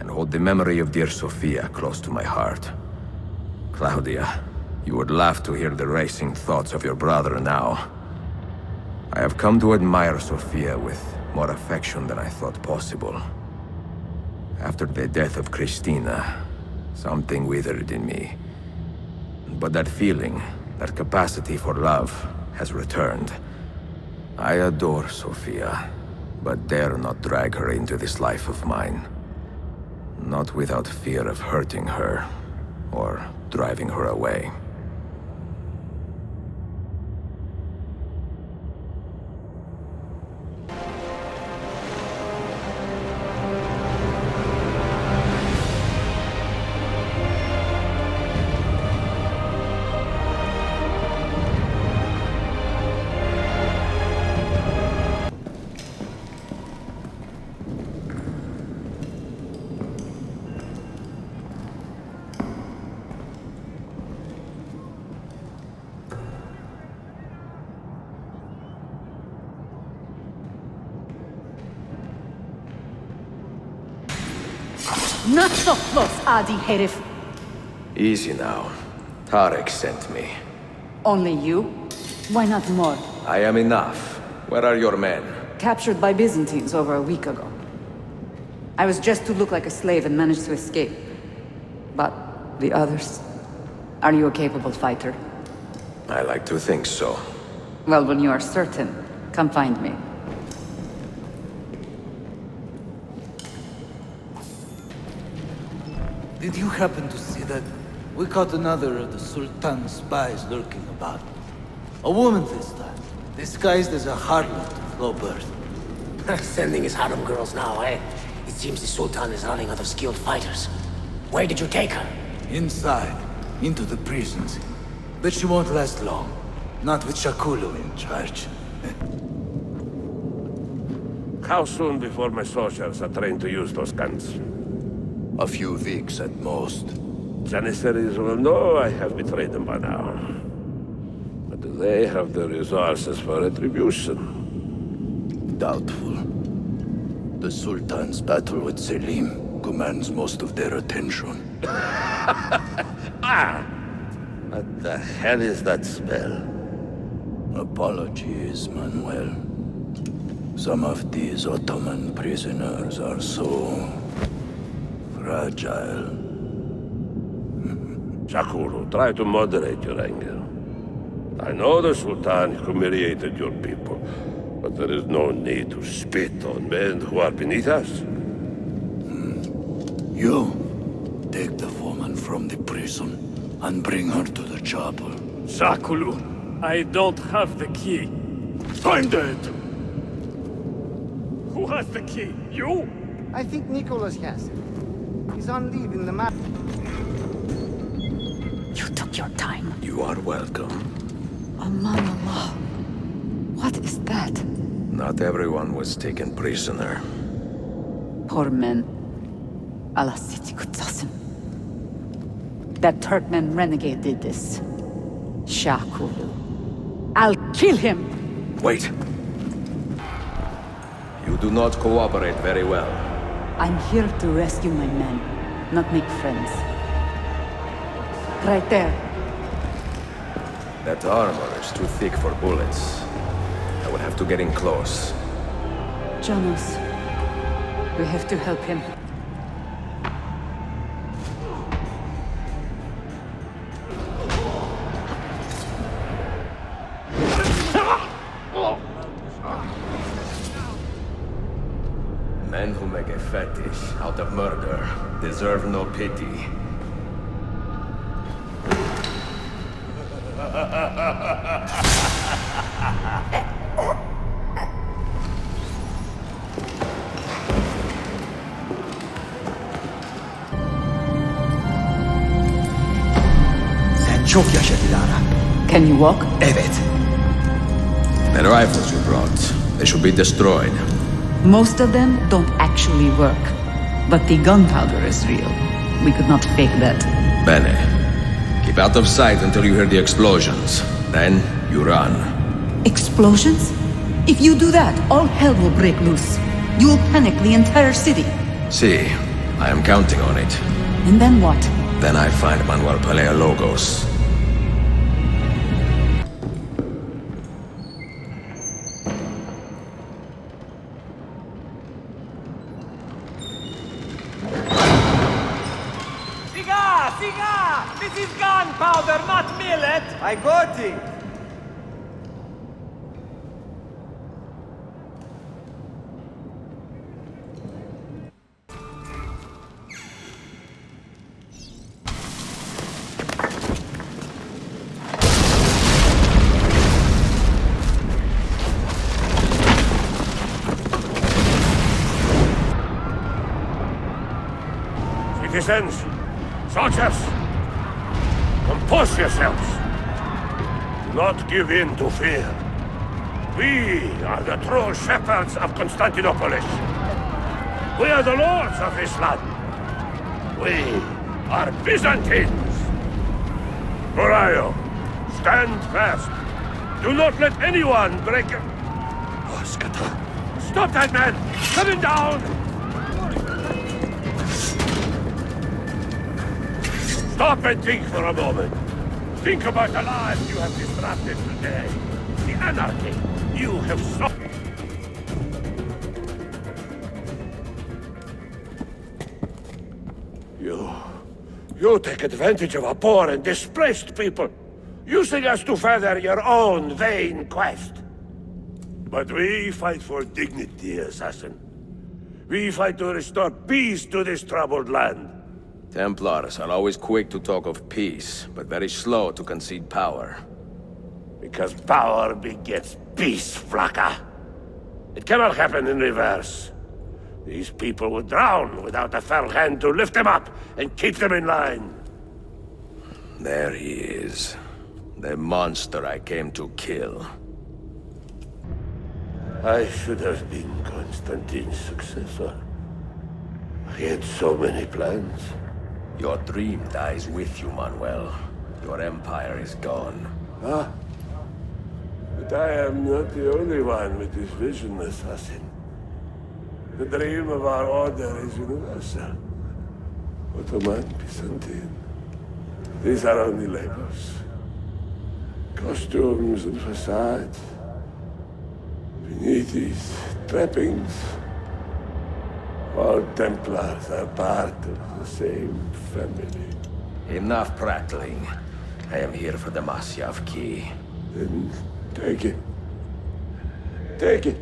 and hold the memory of dear Sophia close to my heart. Claudia, you would laugh to hear the racing thoughts of your brother now. I have come to admire Sophia with more affection than I thought possible. After the death of Christina, something withered in me. But that feeling, that capacity for love, has returned. I adore Sophia, but dare not drag her into this life of mine. Not without fear of hurting her, or driving her away. Not so close, Adi Herif. Easy now. Tarek sent me. Only you? Why not more? I am enough. Where are your men? Captured by Byzantines over a week ago. I was just to look like a slave and managed to escape. But the others? Are you a capable fighter? I like to think so. Well, when you are certain, come find me. Did you happen to see that? We caught another of the Sultan's spies lurking about. A woman this time, disguised as a harlot to flow birth. Sending his harem girls now, eh? It seems the Sultan is running out of skilled fighters. Where did you take her? Inside, into the prisons. But she won't last long. Not with Shakulu in charge. How soon before my soldiers are trained to use those guns? A few weeks at most. Janissaries will know I have betrayed them by now. But do they have the resources for retribution? Doubtful. The Sultan's battle with Selim commands most of their attention. What the hell is that spell? Apologies, Manuel. Some of these Ottoman prisoners are so fragile. Shakulu, try to moderate your anger. I know the Sultan humiliated your people, but there is no need to spit on men who are beneath us. You, take the woman from the prison and bring her to the chapel. Shakulu, I don't have the key. Find it! Who has the key? You? I think Nicholas has it. He's on leave in the map. You took your time. You are welcome. Aman Allah. What is that? Not everyone was taken prisoner. Poor men. Allah siti kutsasın. That Turkmen renegade did this. Shakulu. I'll kill him! Wait. You do not cooperate very well. I'm here to rescue my men, not make friends. Right there. That armor is too thick for bullets. I will have to get in close. Janos, we have to help him. Men who make a fetish out of murder deserve no pity. Sen çok yaşa Dilara. Can you walk? Evet. The rifles you brought, they should be destroyed. Most of them don't actually work. But the gunpowder is real. We could not fake that. Bene. Keep out of sight until you hear the explosions. Then, you run. Explosions? If you do that, all hell will break loose. You will panic the entire city. See, I am counting on it. And then what? Then I find Manuel Paleologos. Siga! This is gunpowder, not millet! I got it! Citizens, soldiers, compose yourselves. Do not give in to fear. We are the true shepherds of Constantinopolis. We are the lords of this land. We are Byzantines. Morayo, stand fast. Do not let anyone break it. Oh, Skata. Stop that man! Cut him down! Stop and think for a moment. Think about the lives you have disrupted today. The anarchy you have sought. You take advantage of our poor and displaced people, using us to further your own vain quest. But we fight for dignity, assassin. We fight to restore peace to this troubled land. Templars are always quick to talk of peace, but very slow to concede power. Because power begets peace, Flaka. It cannot happen in reverse. These people would drown without a fair hand to lift them up and keep them in line. There he is. The monster I came to kill. I should have been Constantine's successor. He had so many plans. Your dream dies with you, Manuel. Your empire is gone. Ah. But I am not the only one with this vision, assassin. The dream of our order is universal. Ottoman, Byzantine. These are only labels. Costumes and facades. Beneath these trappings, all Templars are part of the same family. Enough prattling. I am here for the Masyav key. Then take it. Take it.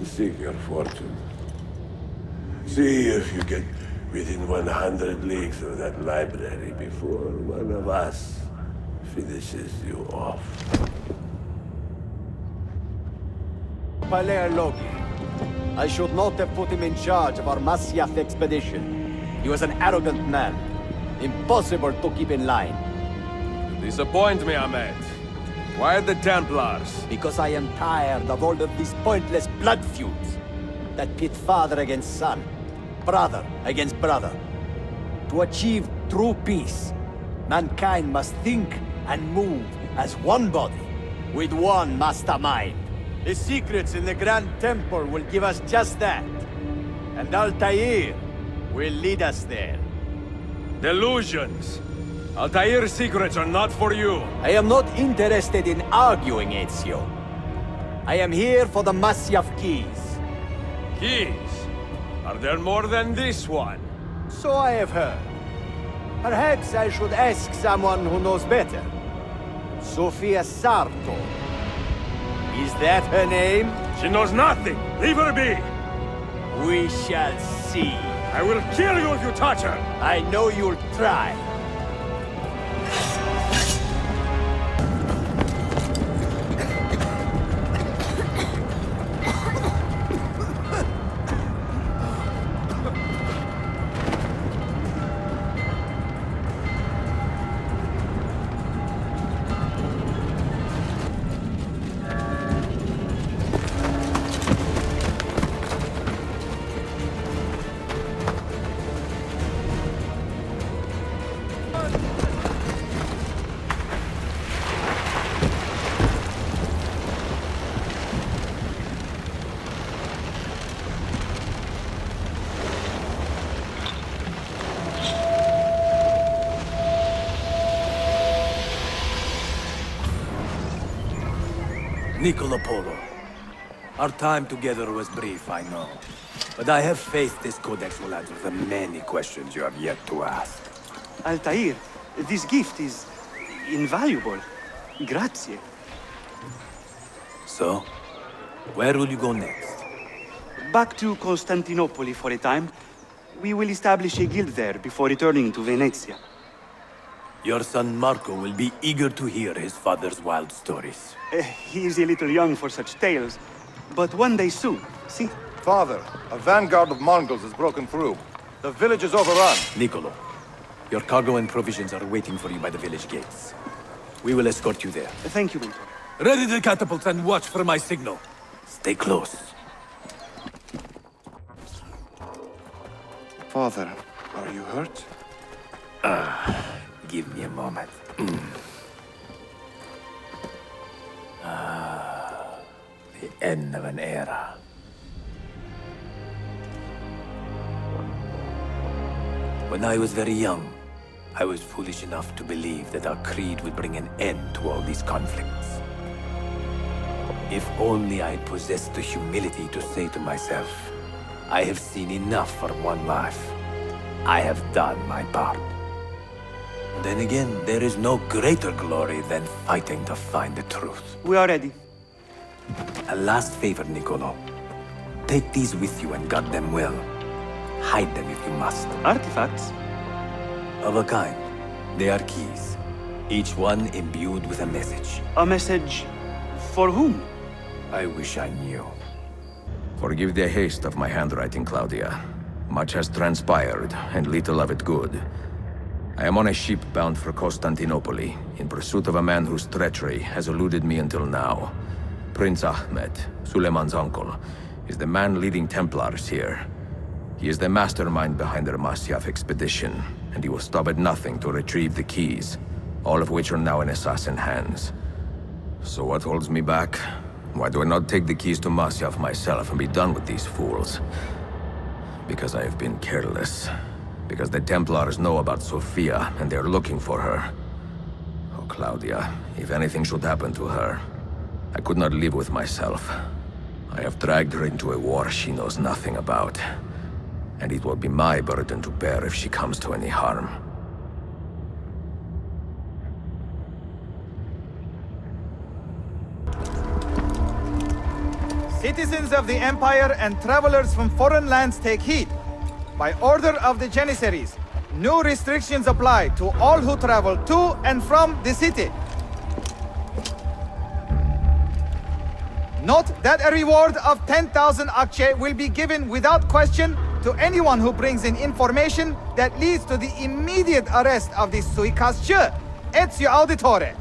Seek your fortune. See if you get within 100 leagues of that library before one of us finishes you off. Paleologi. I should not have put him in charge of our Masyaf expedition. He was an arrogant man. Impossible to keep in line. You disappoint me, Ahmed. Why the Templars? Because I am tired of all of these pointless blood feuds that pit father against son, brother against brother. To achieve true peace, mankind must think and move as one body, with one mastermind. The secrets in the Grand Temple will give us just that. And Altair will lead us there. Delusions! Altair's secrets are not for you. I am not interested in arguing, Ezio. I am here for the Masyaf keys. Keys? Are there more than this one? So I have heard. Perhaps I should ask someone who knows better. Sofia Sarto. Is that her name? She knows nothing. Leave her be. We shall see. I will kill you if you touch her. I know you'll try. Niccolo Polo. Our time together was brief, I know. But I have faith this codex will answer the many questions you have yet to ask. Altair, this gift is invaluable. Grazie. So, where will you go next? Back to Constantinople for a time. We will establish a guild there before returning to Venezia. Your son Marco will be eager to hear his father's wild stories. He is a little young for such tales, but one day soon, see? Father, a vanguard of Mongols has broken through. The village is overrun. Niccolo, your cargo and provisions are waiting for you by the village gates. We will escort you there. Thank you, Mentor. Ready the catapults and watch for my signal. Stay close. Father, are you hurt? Give me a moment. The end of an era. When I was very young, I was foolish enough to believe that our creed would bring an end to all these conflicts. If only I had possessed the humility to say to myself, I have seen enough for one life. I have done my part. Then again, there is no greater glory than fighting to find the truth. We are ready. A last favor, Niccolo. Take these with you and guard them well. Hide them if you must. Artifacts? Of a kind. They are keys. Each one imbued with a message. A message for whom? I wish I knew. Forgive the haste of my handwriting, Claudia. Much has transpired, and little of it good. I am on a ship bound for Constantinople, in pursuit of a man whose treachery has eluded me until now. Prince Ahmed, Suleiman's uncle, is the man leading Templars here. He is the mastermind behind the Masyaf expedition, and he will stop at nothing to retrieve the keys, all of which are now in assassin hands. So what holds me back? Why do I not take the keys to Masyaf myself and be done with these fools? Because I have been careless. Because the Templars know about Sophia, and they are looking for her. Oh, Claudia, if anything should happen to her, I could not live with myself. I have dragged her into a war she knows nothing about. And it will be my burden to bear if she comes to any harm. Citizens of the Empire and travelers from foreign lands take heed. By order of the Janissaries, new restrictions apply to all who travel to and from the city. Note that a reward of 10,000 akçe will be given without question to anyone who brings in information that leads to the immediate arrest of the suikastçı. Ezio Auditore.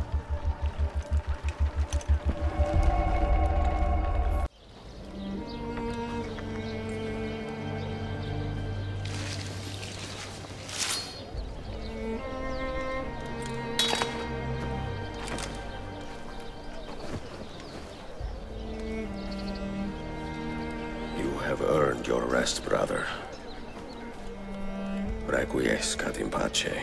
Earned your rest, brother. Requiescat in pace.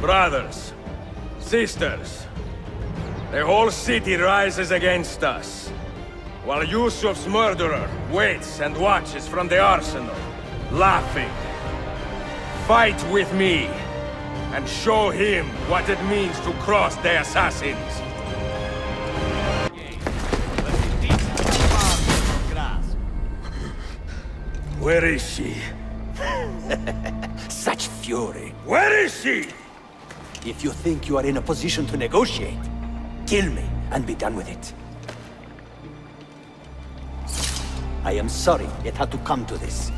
Brothers, sisters, the whole city rises against us, while Yusuf's murderer waits and watches from the arsenal, laughing. Fight with me, and show him what it means to cross the assassins. Where is she? Such fury. Where is she? If you think you are in a position to negotiate, kill me and be done with it. I am sorry it had to come to this.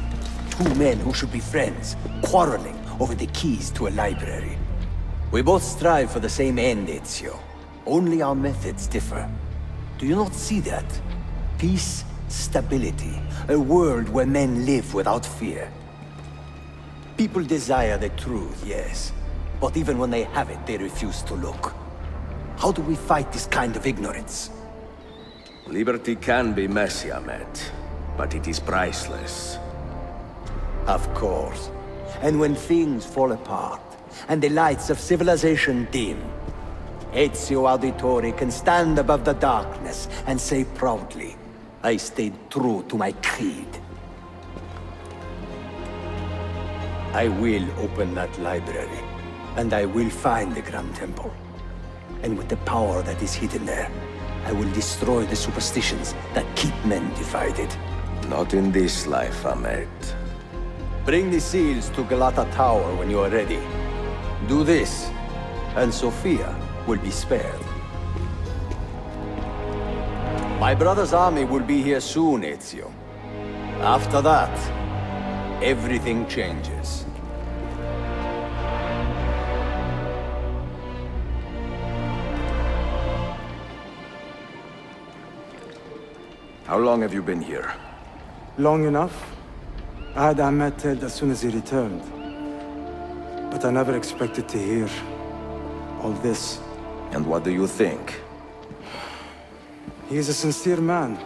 Two men who should be friends, quarreling over the keys to a library. We both strive for the same end, Ezio. Only our methods differ. Do you not see that? Peace, stability, a world where men live without fear. People desire the truth, yes. But even when they have it, they refuse to look. How do we fight this kind of ignorance? Liberty can be messy, Ahmed, but it is priceless. Of course. And when things fall apart, and the lights of civilization dim, Ezio Auditore can stand above the darkness and say proudly, I stayed true to my creed. I will open that library, and I will find the Grand Temple. And with the power that is hidden there, I will destroy the superstitions that keep men divided. Not in this life, Ahmed. Bring the seals to Galata Tower when you are ready. Do this, and Sophia will be spared. My brother's army will be here soon, Ezio. After that, everything changes. How long have you been here? Long enough. I had Ahmed killed as soon as he returned. But I never expected to hear all this. And what do you think? He is a sincere man.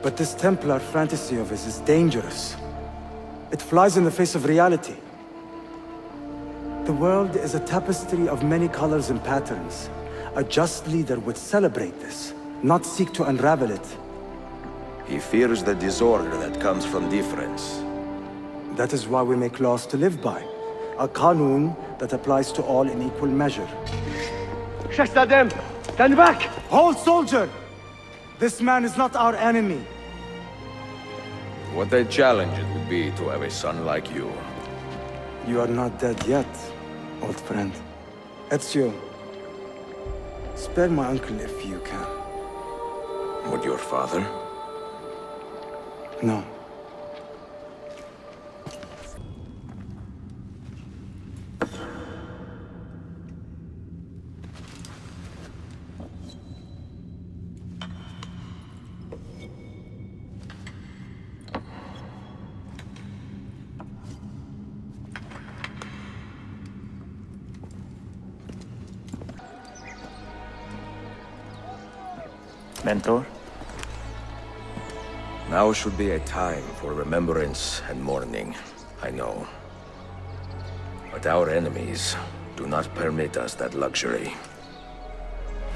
But this Templar fantasy of his is dangerous. It flies in the face of reality. The world is a tapestry of many colors and patterns. A just leader would celebrate this, not seek to unravel it. He fears the disorder that comes from difference. That is why we make laws to live by. A qanun that applies to all in equal measure. Shahzadem, stand back! Hold, soldier! This man is not our enemy. What a challenge it would be to have a son like you. You are not dead yet, old friend. Ezio, spare my uncle if you can. Would your father? No. Mentor? Now should be a time for remembrance and mourning, I know. But our enemies do not permit us that luxury.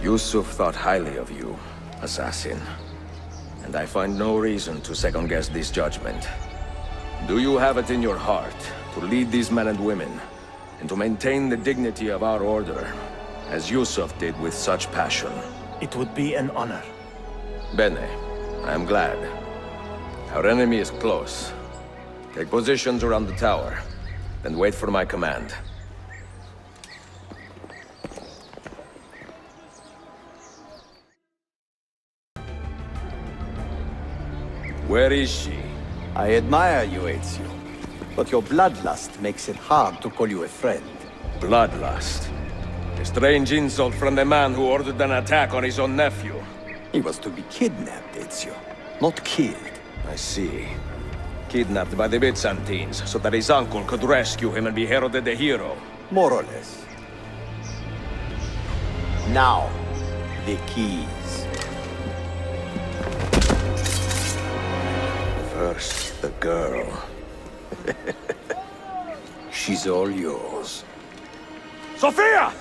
Yusuf thought highly of you, assassin. And I find no reason to second-guess this judgment. Do you have it in your heart to lead these men and women, and to maintain the dignity of our order, as Yusuf did with such passion? It would be an honor. Bene, I am glad. Our enemy is close. Take positions around the tower, then wait for my command. Where is she? I admire you, Ezio. But your bloodlust makes it hard to call you a friend. Bloodlust? A strange insult from the man who ordered an attack on his own nephew. He was to be kidnapped, Ezio, not killed. I see. Kidnapped by the Byzantines, so that his uncle could rescue him and be heralded a hero. More or less. Now, the keys. First, the girl. She's all yours. Sophia!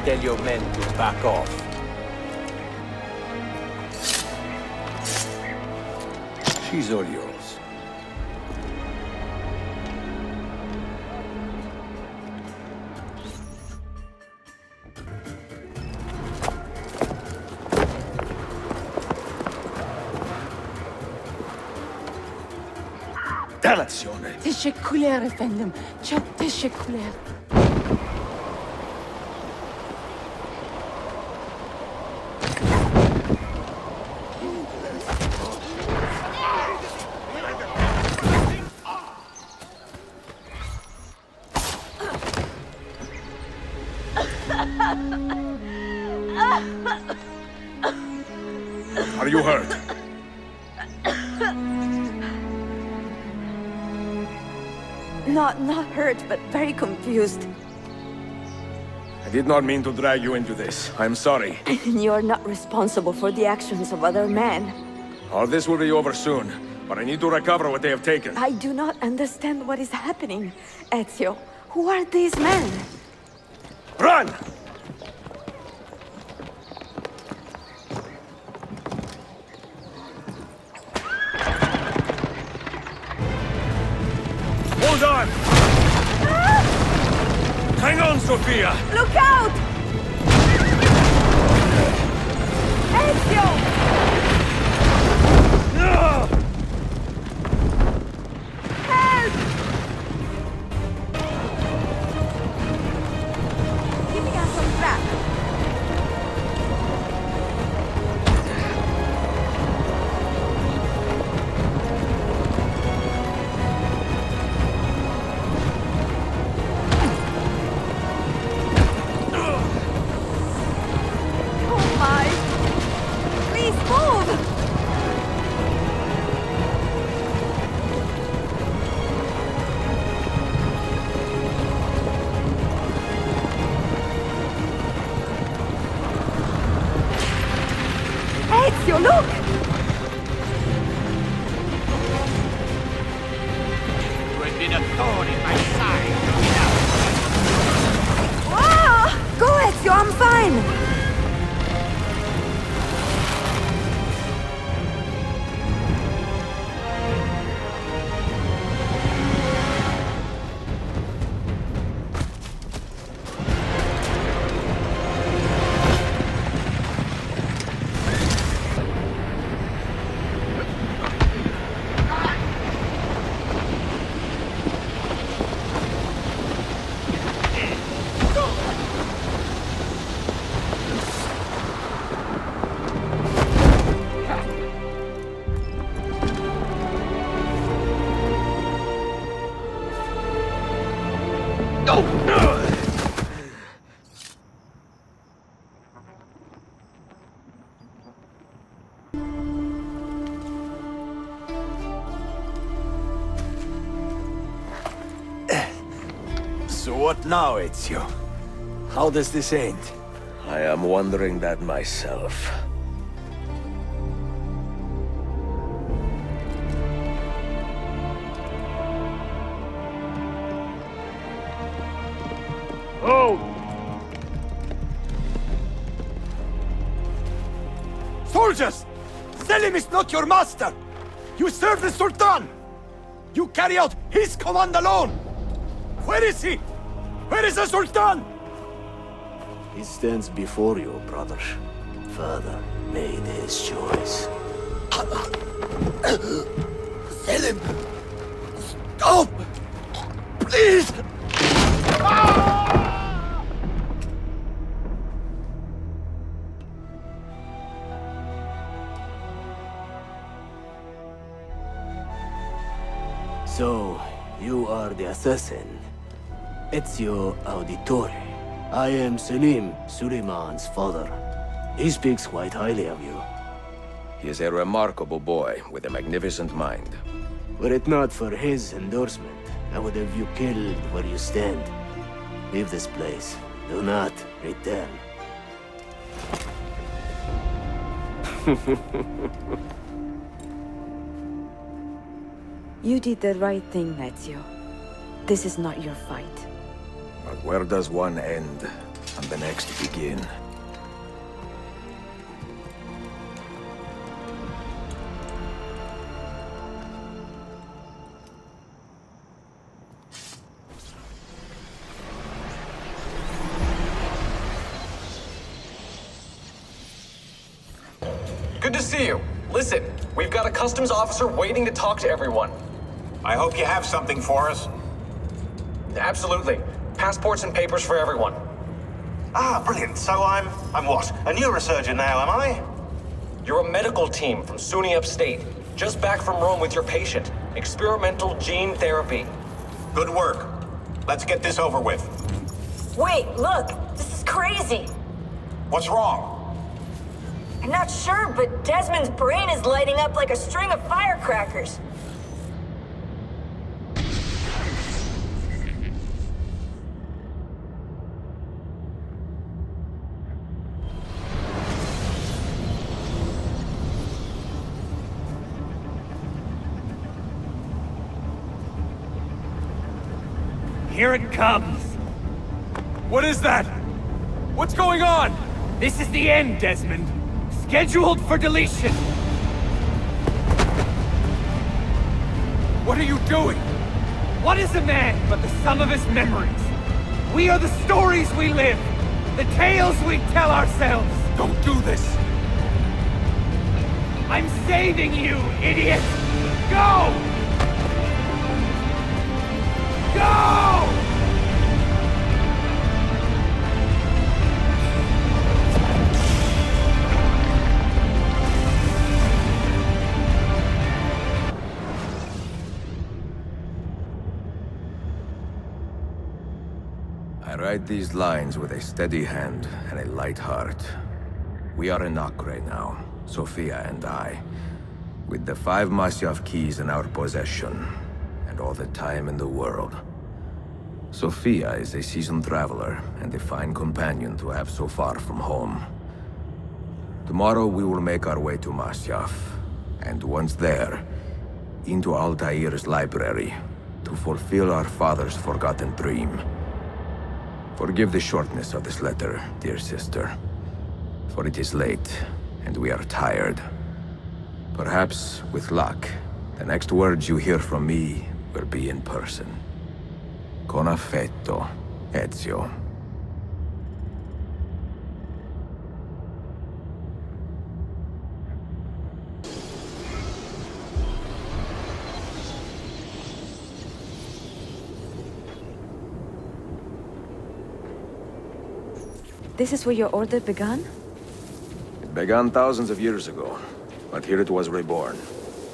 Tell your men to back off. She's all yours. Dannazione! Teşekkürler efendim. Çok teşekkürler. Are you hurt? Not hurt, but very confused. I did not mean to drag you into this. I'm sorry. You're not responsible for the actions of other men. All this will be over soon. but I need to recover what they have taken. I do not understand what is happening, Ezio. Who are these men? Run! Hold on! Hang on, Sophia! Look out! Ezio! No! Help! Keeping us on track. Oh my! Please move! Ezio, look! You have been a thorn in my side. Ah! Go, Ezio, I'm fine! So what now, Ezio? How does this end? I am wondering that myself. Oh! Soldiers! Selim is not your master! You serve the Sultan! You carry out his command alone! Where is he? Where is the Sultan? He stands before you, brother. Father made his choice. Selim! Stop! Please! So, you are the assassin. Ezio Auditore. I am Selim, Suleiman's father. He speaks quite highly of you. He is a remarkable boy with a magnificent mind. Were it not for his endorsement, I would have you killed where you stand. Leave this place. Do not return. You did the right thing, Ezio. This is not your fight. But where does one end and the next begin? Good to see you. Listen, we've got a customs officer waiting to talk to everyone. I hope you have something for us. Absolutely. Passports and papers for everyone. Ah, brilliant. So I'm what? A neurosurgeon now, am I? You're a medical team from SUNY Upstate. Just back from Rome with your patient. Experimental gene therapy. Good work. Let's get this over with. Wait, look! This is crazy! What's wrong? I'm not sure, but Desmond's brain is lighting up like a string of firecrackers. Here it comes. What is that? What's going on? This is the end, Desmond. Scheduled for deletion. What are you doing? What is a man but the sum of his memories? We are the stories we live. The tales we tell ourselves. Don't do this. I'm saving you, idiot! Go! Go! I write these lines with a steady hand and a light heart. We are in Acre now, Sophia and I, with the 5 Masyaf keys in our possession, and all the time in the world. Sophia is a seasoned traveler, and a fine companion to have so far from home. Tomorrow we will make our way to Masyaf, and once there, into Altair's library, to fulfill our father's forgotten dream. Forgive the shortness of this letter, dear sister, for it is late, and we are tired. Perhaps, with luck, the next words you hear from me will be in person. Con affetto, Ezio. This is where your order began? It began thousands of years ago, but here it was reborn.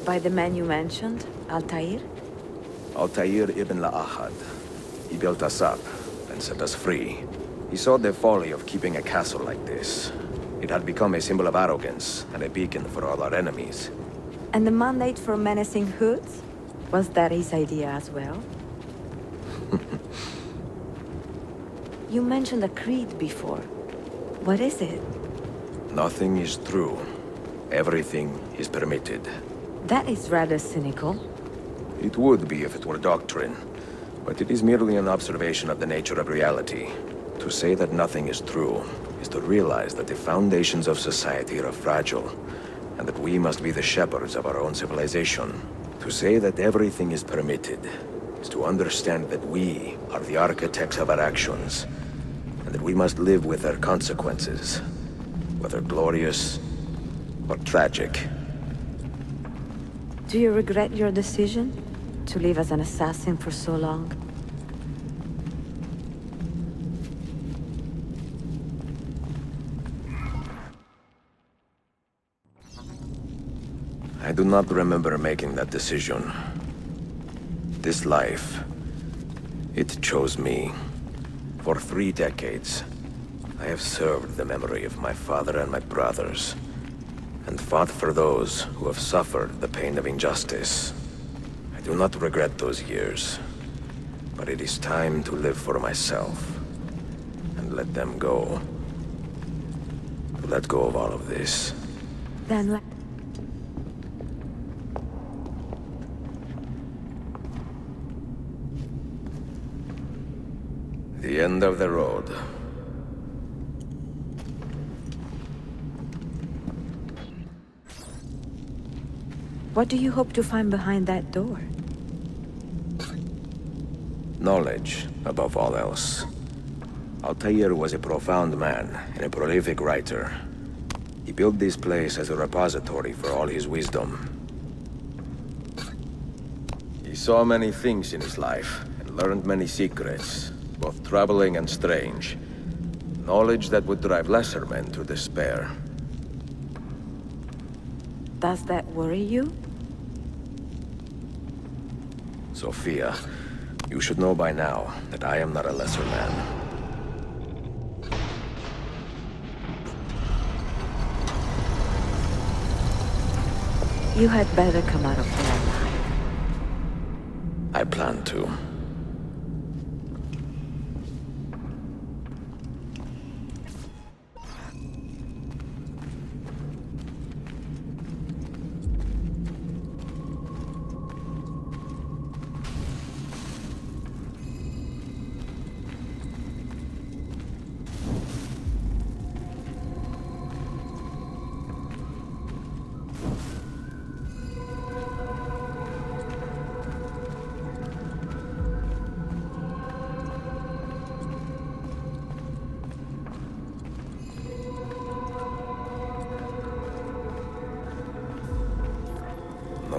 By the man you mentioned, Altair? Altair ibn La'ahad. He built us up and set us free. He saw the folly of keeping a castle like this. It had become a symbol of arrogance and a beacon for all our enemies. And the mandate for menacing hoods? Was that his idea as well? You mentioned a creed before. What is it? Nothing is true. Everything is permitted. That is rather cynical. It would be if it were doctrine, but it is merely an observation of the nature of reality. To say that nothing is true is to realize that the foundations of society are fragile, and that we must be the shepherds of our own civilization. To say that everything is permitted is to understand that we are the architects of our actions, and that we must live with their consequences, whether glorious or tragic. Do you regret your decision to live as an assassin for so long? I do not remember making that decision. This life, it chose me. For 3 decades, I have served the memory of my father and my brothers, and fought for those who have suffered the pain of injustice. I do not regret those years, but it is time to live for myself, and let them go. To let go of all of this. Then let... The end of the road. What do you hope to find behind that door? Knowledge, above all else. Altair was a profound man and a prolific writer. He built this place as a repository for all his wisdom. He saw many things in his life and learned many secrets, both troubling and strange. Knowledge that would drive lesser men to despair. Does that worry you? Sophia, you should know by now that I am not a lesser man. You had better come out of there alive. I plan to.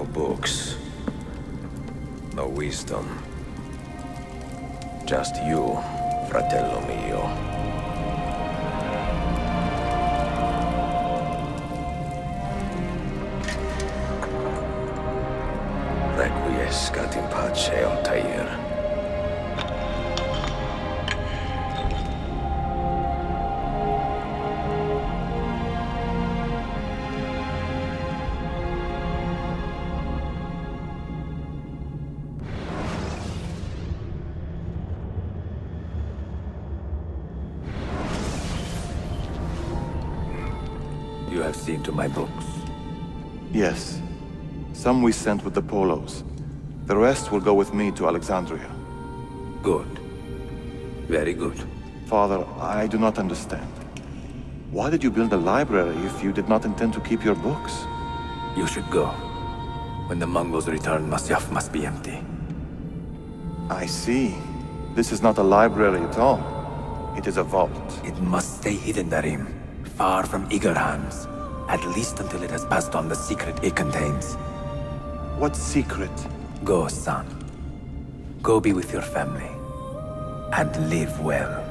No books. No wisdom. Just you, fratello mio. Requiescat in pace, Altair. You have seen to my books. Yes. Some we sent with the Polos. The rest will go with me to Alexandria. Good. Very good. Father, I do not understand. Why did you build a library if you did not intend to keep your books? You should go. When the Mongols return, Masyaf must be empty. I see. This is not a library at all. It is a vault. It must stay hidden, Darim. Far from eager hands. At least until it has passed on the secret it contains. What secret? Go, son. Go be with your family. And live well.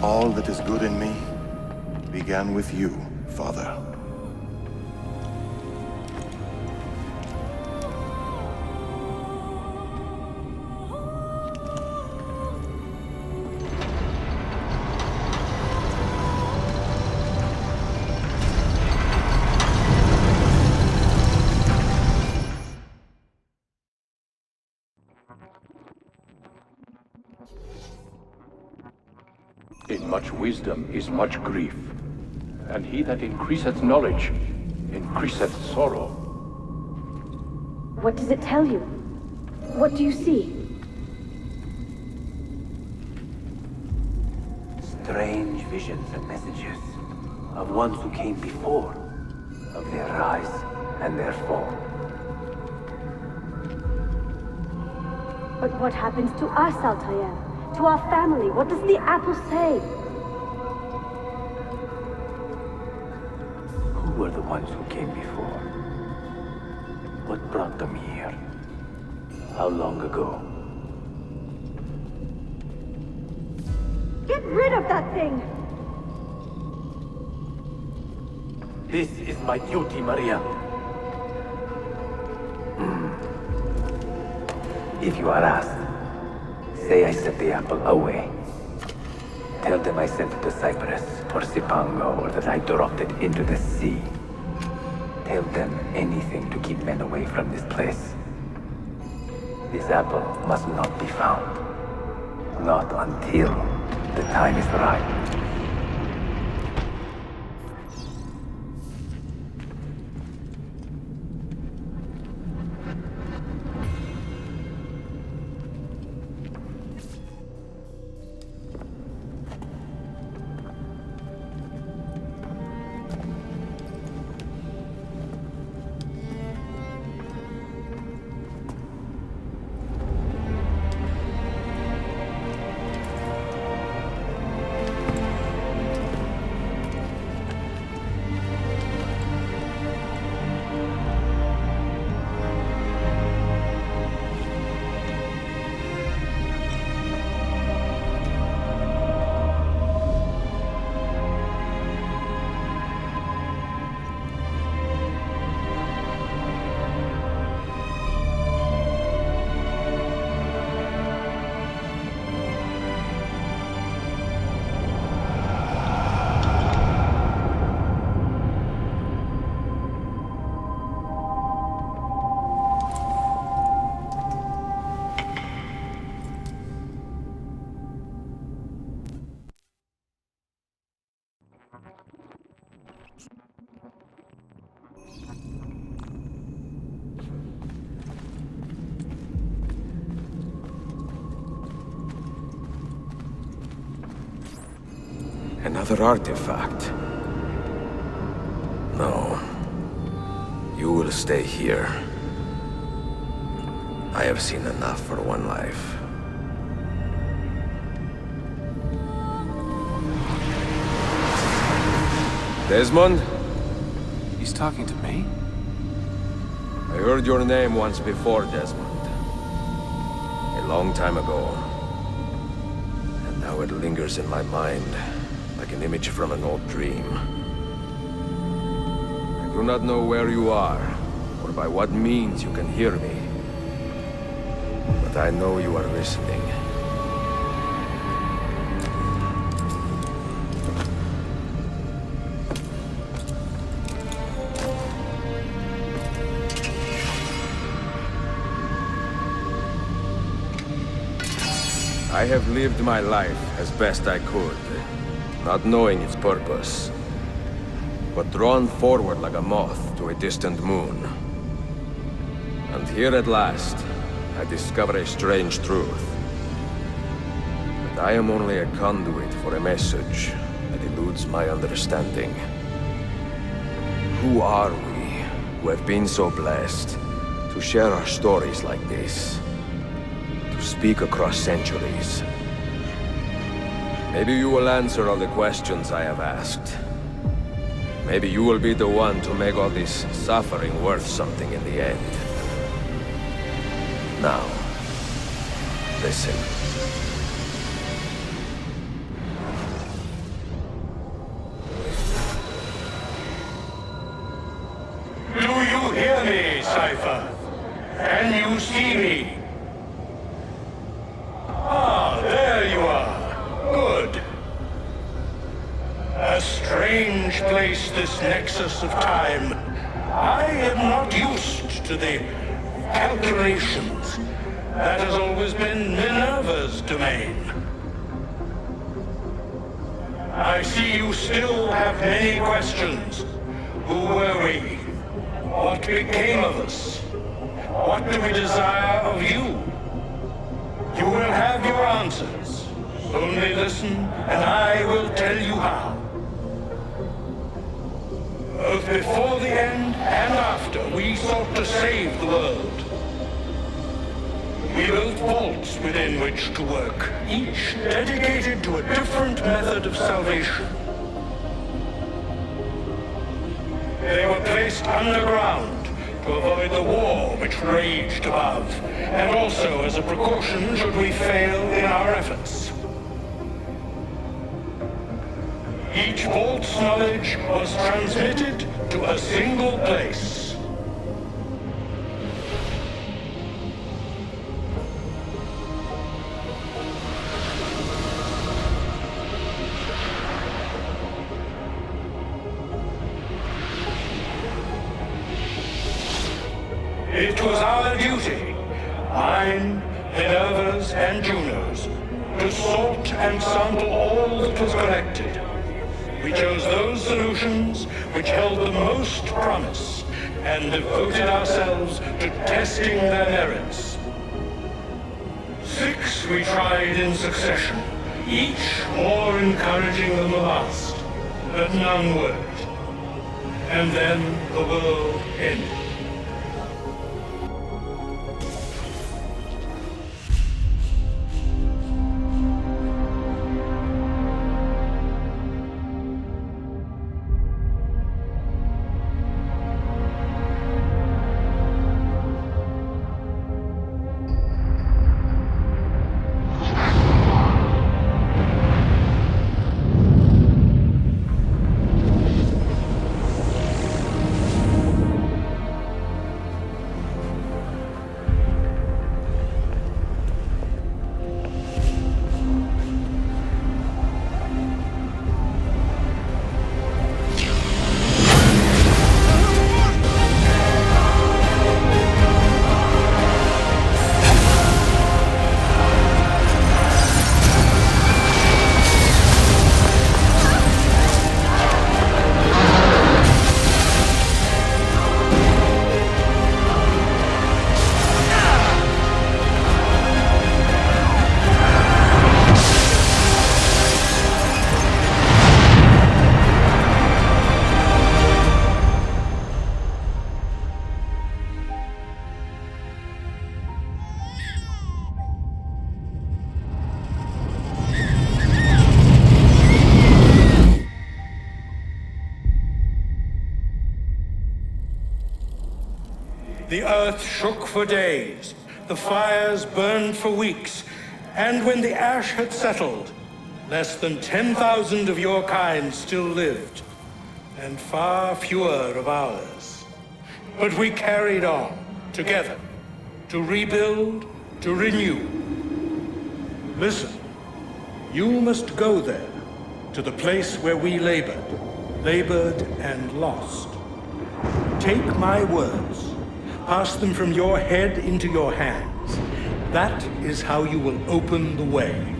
All that is good in me began with you, Father. In much wisdom is much grief, and he that increaseth knowledge increaseth sorrow. What does it tell you? What do you see? Strange visions and messages of ones who came before, of their rise and their fall. But what happens to us, Altair? To our family? What does the apple say? Who were the ones who came before? What brought them here? How long ago? Get rid of that thing! This is my duty, Maria. If you are asked, say I set the apple away. Tell them I sent it to Cyprus, or Cipango, or that I dropped it into the sea. Tell them anything to keep men away from this place. This apple must not be found. Not until the time is right. Another artifact. No. You will stay here. I have seen enough for one life. Desmond? He's talking to me? I heard your name once before, Desmond. A long time ago. And now it lingers in my mind, like an image from an old dream. I do not know where you are, or by what means you can hear me. But I know you are listening. I have lived my life as best I could, not knowing its purpose, but drawn forward like a moth to a distant moon. And here at last, I discover a strange truth. That I am only a conduit for a message that eludes my understanding. Who are we, who have been so blessed, to share our stories like this? To speak across centuries. Maybe you will answer all the questions I have asked. Maybe you will be the one to make all this suffering worth something in the end. Now, listen. Do you hear me, Cypher? Can you see me? Ah, there you are. Good. A strange place, this nexus of time. I am not used to the calculations. That has always been Minerva's domain. I see you still have many questions. Who were we? What became of us? What do we desire of you? You will have your answers. Only listen, and I will tell you how. Both before the end and after, we sought to save the world. We built vaults within which to work, each dedicated to a different method of salvation. They were placed underground to avoid the war which raged above, and also as a precaution should we fail in our efforts. Each vault's knowledge was transmitted to a single place. It was our duty, mine, Minerva's, and Juno's, to sort and sample all that was collected. We chose those solutions which held the most promise, and devoted ourselves to testing their merits. 6 we tried in succession, each more encouraging than the last, but none worked. And then the world ended. The earth shook for days, the fires burned for weeks, and when the ash had settled, less than 10,000 of your kind still lived, and far fewer of ours. But we carried on, together, to rebuild, to renew. Listen, you must go there, to the place where we labored and lost. Take my words, pass them from your head into your hands. That is how you will open the way.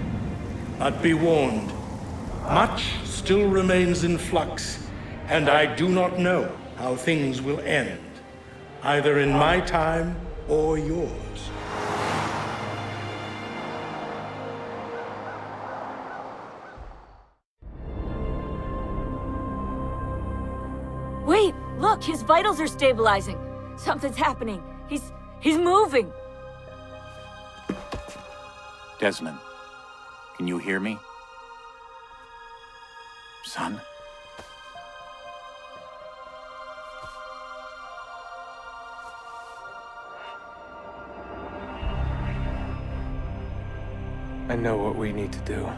But be warned, much still remains in flux, and I do not know how things will end, either in my time or yours. Wait, look, his vitals are stabilizing. Something's happening. He's moving. Desmond, can you hear me? Son? I know what we need to do.